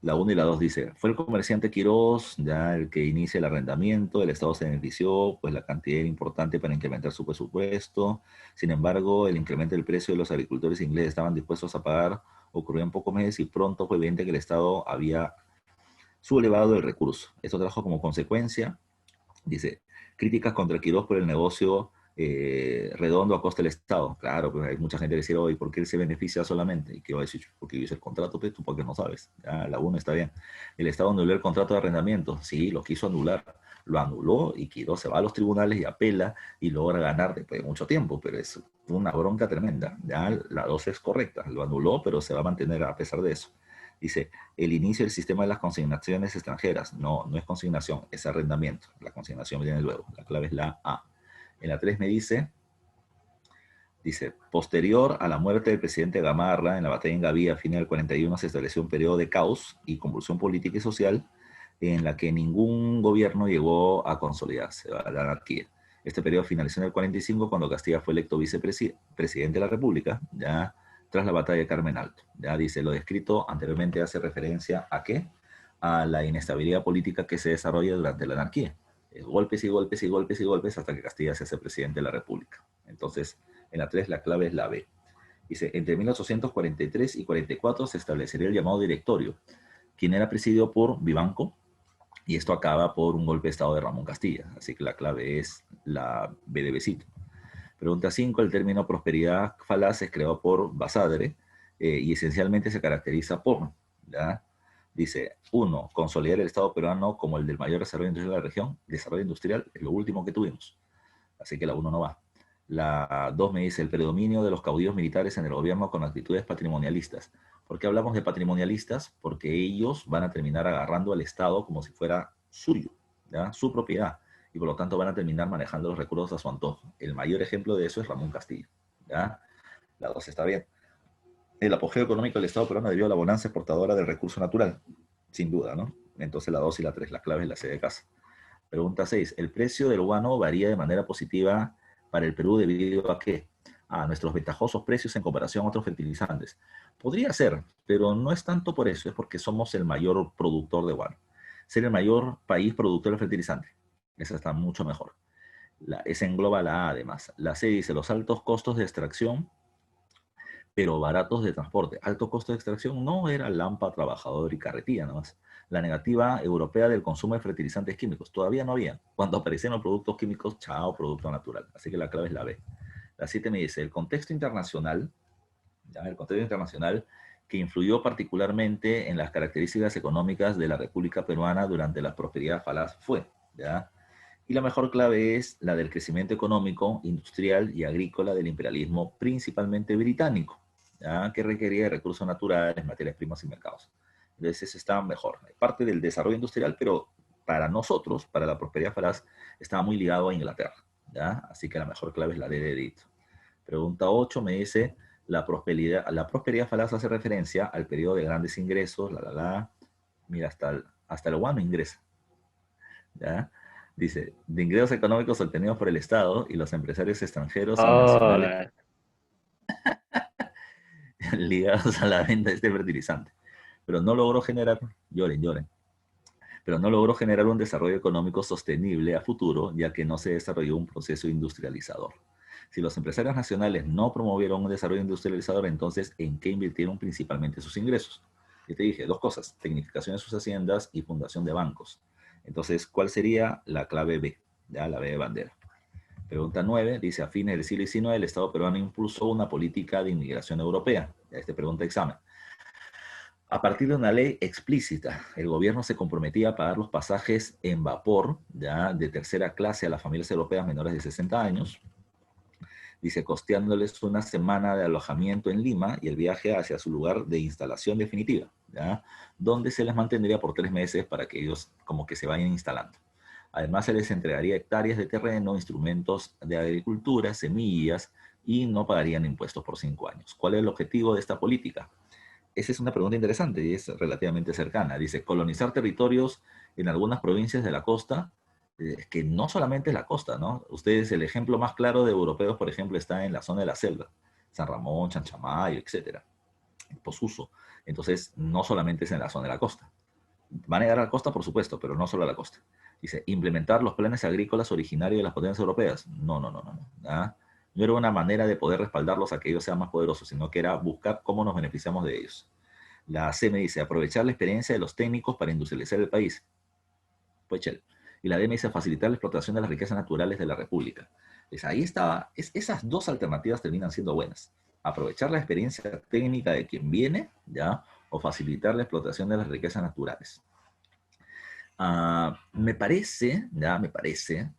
1 y la 2 dice, fue el comerciante Quirós, ya el que inicia el arrendamiento, el Estado se benefició, pues la cantidad era importante para incrementar su presupuesto. Sin embargo, el incremento del precio de los agricultores ingleses estaban dispuestos a pagar ocurrió en pocos meses y pronto fue evidente que el Estado había sublevado el recurso. Esto trajo como consecuencia, dice, críticas contra Quirós por el negocio redondo a costa del Estado. Claro, pues hay mucha gente que dice, oye, ¿por qué él se beneficia solamente? ¿Y qué va a decir? Porque yo hice el contrato, pues tú porque no sabes. Ya, la 1 está bien. El Estado anuló el contrato de arrendamiento. Sí, lo quiso anular. Lo anuló y Quirós se va a los tribunales y apela y logra ganar después de mucho tiempo, pero es una bronca tremenda. Ya, la 2 es correcta. Lo anuló, pero se va a mantener a pesar de eso. Dice, el inicio del sistema de las consignaciones extranjeras. No, no es consignación, es arrendamiento. La consignación viene luego. La clave es la A. En la 3 me dice, posterior a la muerte del presidente Gamarra en la batalla en Gavía a fines del 41 se estableció un periodo de caos y convulsión política y social en la que ningún gobierno llegó a consolidarse, a la anarquía. Este periodo finalizó en el 45 cuando Castilla fue electo vicepresidente de la República, ya tras la batalla de Carmen Alto. Ya dice, lo descrito anteriormente hace referencia a ¿qué? A la inestabilidad política que se desarrolla durante la anarquía. Golpes y golpes y golpes y golpes hasta que Castilla se hace presidente de la República. Entonces, en la 3 la clave es la B. Dice, entre 1843 y 44 se establecería el llamado directorio, quien era presidido por Vivanco, y esto acaba por un golpe de estado de Ramón Castilla. Así que la clave es la B de besito. Pregunta 5. El término prosperidad falaz es creado por Basadre y esencialmente se caracteriza por, ¿ya? Dice, 1. Consolidar el Estado peruano como el del mayor desarrollo industrial de la región. Desarrollo industrial es lo último que tuvimos. Así que la 1 no va. La 2 me dice, el predominio de los caudillos militares en el gobierno con actitudes patrimonialistas. ¿Por qué hablamos de patrimonialistas? Porque ellos van a terminar agarrando al Estado como si fuera suyo, ¿ya? Su propiedad. Y por lo tanto van a terminar manejando los recursos a su antojo. El mayor ejemplo de eso es Ramón Castillo, ¿ya? La 2 está bien. El apogeo económico del Estado peruano debido a la bonanza exportadora del recurso natural, sin duda, ¿no? Entonces la 2 y la 3, la clave es la C de casa. Pregunta 6. ¿El precio del guano varía de manera positiva para el Perú debido a qué? A nuestros ventajosos precios en comparación a otros fertilizantes. Podría ser, pero no es tanto por eso, es porque somos el mayor productor de guano. Ser el mayor país productor de fertilizante. Esa está mucho mejor. Esa engloba la A además. La C dice los altos costos de extracción, pero baratos de transporte. Alto costo de extracción no era lampa, trabajador y carretilla nomás. La negativa europea del consumo de fertilizantes químicos. Todavía no había. Cuando aparecieron los productos químicos, chao, producto natural. Así que la clave es la B. La 7 me dice, el contexto internacional, ¿ya? El contexto internacional que influyó particularmente en las características económicas de la República Peruana durante la prosperidad falaz fue, ¿ya? Y la mejor clave es la del crecimiento económico, industrial y agrícola del imperialismo, principalmente británico, ¿ya? Que requería de recursos naturales, materias primas y mercados. Entonces eso estaba mejor. Parte del desarrollo industrial, pero para nosotros, para la prosperidad falaz, estaba muy ligado a Inglaterra, ¿ya? Así que la mejor clave es la D de Edith. Pregunta 8 me dice, la prosperidad falaz hace referencia al periodo de grandes ingresos, mira, hasta el guano ingresa, ¿ya? Dice, de ingresos económicos obtenidos por el Estado y los empresarios extranjeros y Oh, nacionales ligados a la venta de este fertilizante. Pero no logró generar, lloren, lloren, pero no logró generar un desarrollo económico sostenible a futuro, ya que no se desarrolló un proceso industrializador. Si los empresarios nacionales no promovieron un desarrollo industrializador, entonces, ¿en qué invirtieron principalmente sus ingresos? Yo te dije, dos cosas, tecnificación de sus haciendas y fundación de bancos. Entonces, ¿cuál sería la clave B? Ya, la B de bandera. Pregunta 9, dice, a fines del siglo XIX, el Estado peruano impulsó una política de inmigración europea. Ya, pregunta examen. A partir de una ley explícita, el gobierno se comprometía a pagar los pasajes en vapor, ya, de tercera clase a las familias europeas menores de 60 años, dice, costeándoles una semana de alojamiento en Lima y el viaje hacia su lugar de instalación definitiva, ¿ya? Donde se les mantendría por 3 meses para que ellos como que se vayan instalando. Además, se les entregaría hectáreas de terreno, instrumentos de agricultura, semillas, y no pagarían impuestos por 5 años. ¿Cuál es el objetivo de esta política? Esa es una pregunta interesante y es relativamente cercana. Dice, colonizar territorios en algunas provincias de la costa, es que no solamente es la costa, ¿no? Ustedes, el ejemplo más claro de europeos, por ejemplo, está en la zona de la selva, San Ramón, Chanchamayo, etcétera, Posuso. Entonces, no solamente es en la zona de la costa. Van a llegar a la costa, por supuesto, pero no solo a la costa. Dice, implementar los planes agrícolas originarios de las potencias europeas. No, no, no, no. ¿Ah? No era una manera de poder respaldarlos a que ellos sean más poderosos, sino que era buscar cómo nos beneficiamos de ellos. La C me dice, aprovechar la experiencia de los técnicos para industrializar el país. Pues chévere. Y la D me dice, facilitar la explotación de las riquezas naturales de la República. Pues ahí estaba, esas dos alternativas terminan siendo buenas. Aprovechar la experiencia técnica de quien viene, ¿ya? O facilitar la explotación de las riquezas naturales. Me parece,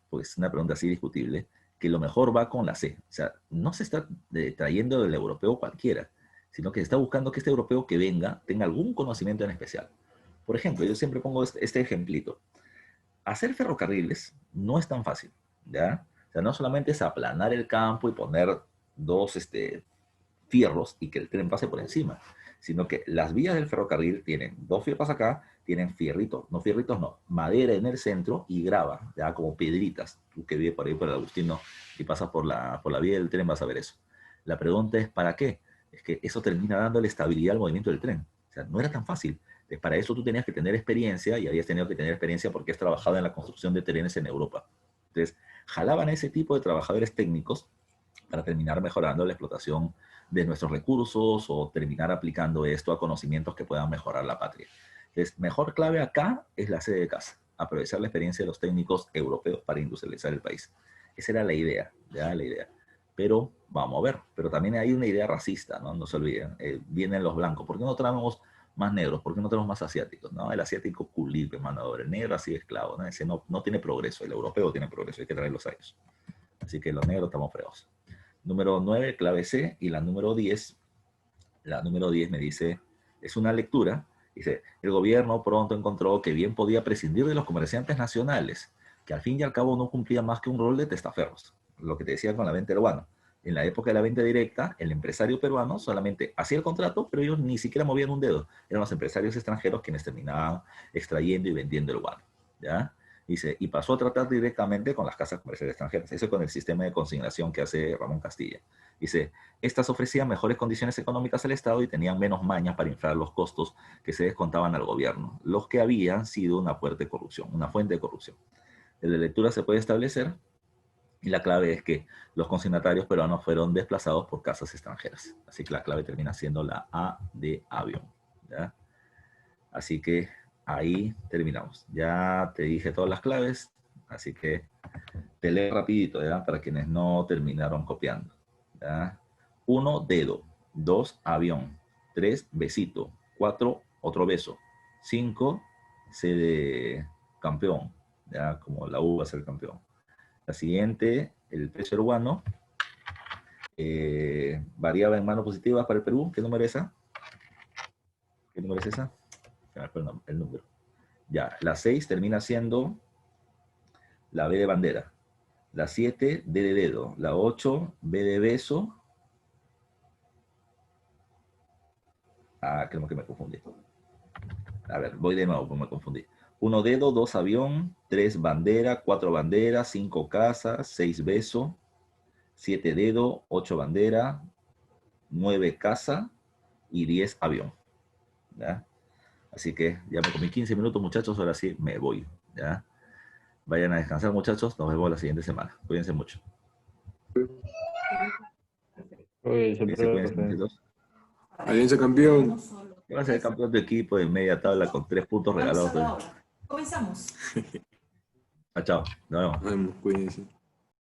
porque es una pregunta así discutible, que lo mejor va con la C. O sea, no se está trayendo del europeo cualquiera, sino que se está buscando que este europeo que venga tenga algún conocimiento en especial. Por ejemplo, yo siempre pongo este ejemplito. Hacer ferrocarriles no es tan fácil, ¿ya? O sea, no solamente es aplanar el campo y poner dos fierros y que el tren pase por encima, sino que las vías del ferrocarril tienen 2 fierros acá, tienen fierritos, no, madera en el centro y grava, ya como piedritas. Tú que vives por ahí por el Agustino y pasas por la vía del tren vas a ver eso. La pregunta es, ¿para qué? Es que eso termina dándole estabilidad al movimiento del tren. O sea, no era tan fácil. Para eso tú tenías que tener experiencia y habías tenido que tener experiencia porque has trabajado en la construcción de trenes en Europa. Entonces, jalaban a ese tipo de trabajadores técnicos para terminar mejorando la explotación de nuestros recursos o terminar aplicando esto a conocimientos que puedan mejorar la patria. Entonces, mejor clave acá es la sede de casa, aprovechar la experiencia de los técnicos europeos para industrializar el país. Esa era la idea, ya la idea. Pero vamos a ver, pero también hay una idea racista, ¿no? No se olviden, vienen los blancos. ¿Por qué no traemos más negros? ¿Por qué no tenemos más asiáticos? ¿No? El asiático culip, mandador, el negro así esclavo, ¿no? Ese no tiene progreso, el europeo tiene progreso, hay que traerlos a ellos. Así que los negros estamos fregados. Número 9, clave C, y la número 10 me dice, es una lectura, dice, el gobierno pronto encontró que bien podía prescindir de los comerciantes nacionales, que al fin y al cabo no cumplían más que un rol de testaferros, lo que te decía con la venta peruana. En la época de la venta directa, el empresario peruano solamente hacía el contrato, pero ellos ni siquiera movían un dedo. Eran los empresarios extranjeros quienes terminaban extrayendo y vendiendo el guano, ¿ya? Dice, y pasó a tratar directamente con las casas comerciales extranjeras. Eso con el sistema de consignación que hace Ramón Castilla. Dice, estas ofrecían mejores condiciones económicas al Estado y tenían menos mañas para inflar los costos que se descontaban al gobierno, los que habían sido una fuente de corrupción. En la lectura se puede establecer, y la clave es que los consignatarios peruanos fueron desplazados por casas extranjeras. Así que la clave termina siendo la A de avión, ¿ya? Así que ahí terminamos. Ya te dije todas las claves, así que te leo rapidito, ¿ya? Para quienes no terminaron copiando, ¿ya? 1, dedo. 2, avión. 3, besito. 4, otro beso. 5, C de campeón, ¿ya? Como la U va a ser campeón. La siguiente, el peso peruano, variaba en mano positiva para el Perú. ¿Qué número es esa? ¿Qué número es esa? Perdón, el número. Ya, la 6 termina siendo la B de bandera. La 7, D de dedo. La 8, B de beso. Creo que me confundí. A ver, voy de nuevo, porque me confundí. 1 dedo, 2 avión, 3 bandera, 4 bandera, 5 casa, 6 beso, 7 dedo, 8 bandera, 9 casa y 10 avión. ¿Ya? Así que ya me comí 15 minutos, muchachos. Ahora sí me voy. ¿Ya? Vayan a descansar, muchachos. Nos vemos la siguiente semana. Cuídense mucho. Cuídense, muchachos. Alianza campeón. ¿Qué va a ser el campeón de equipo de media tabla con 3 puntos regalados? Comenzamos. Chao. Nos vemos. Vamos, cuídense.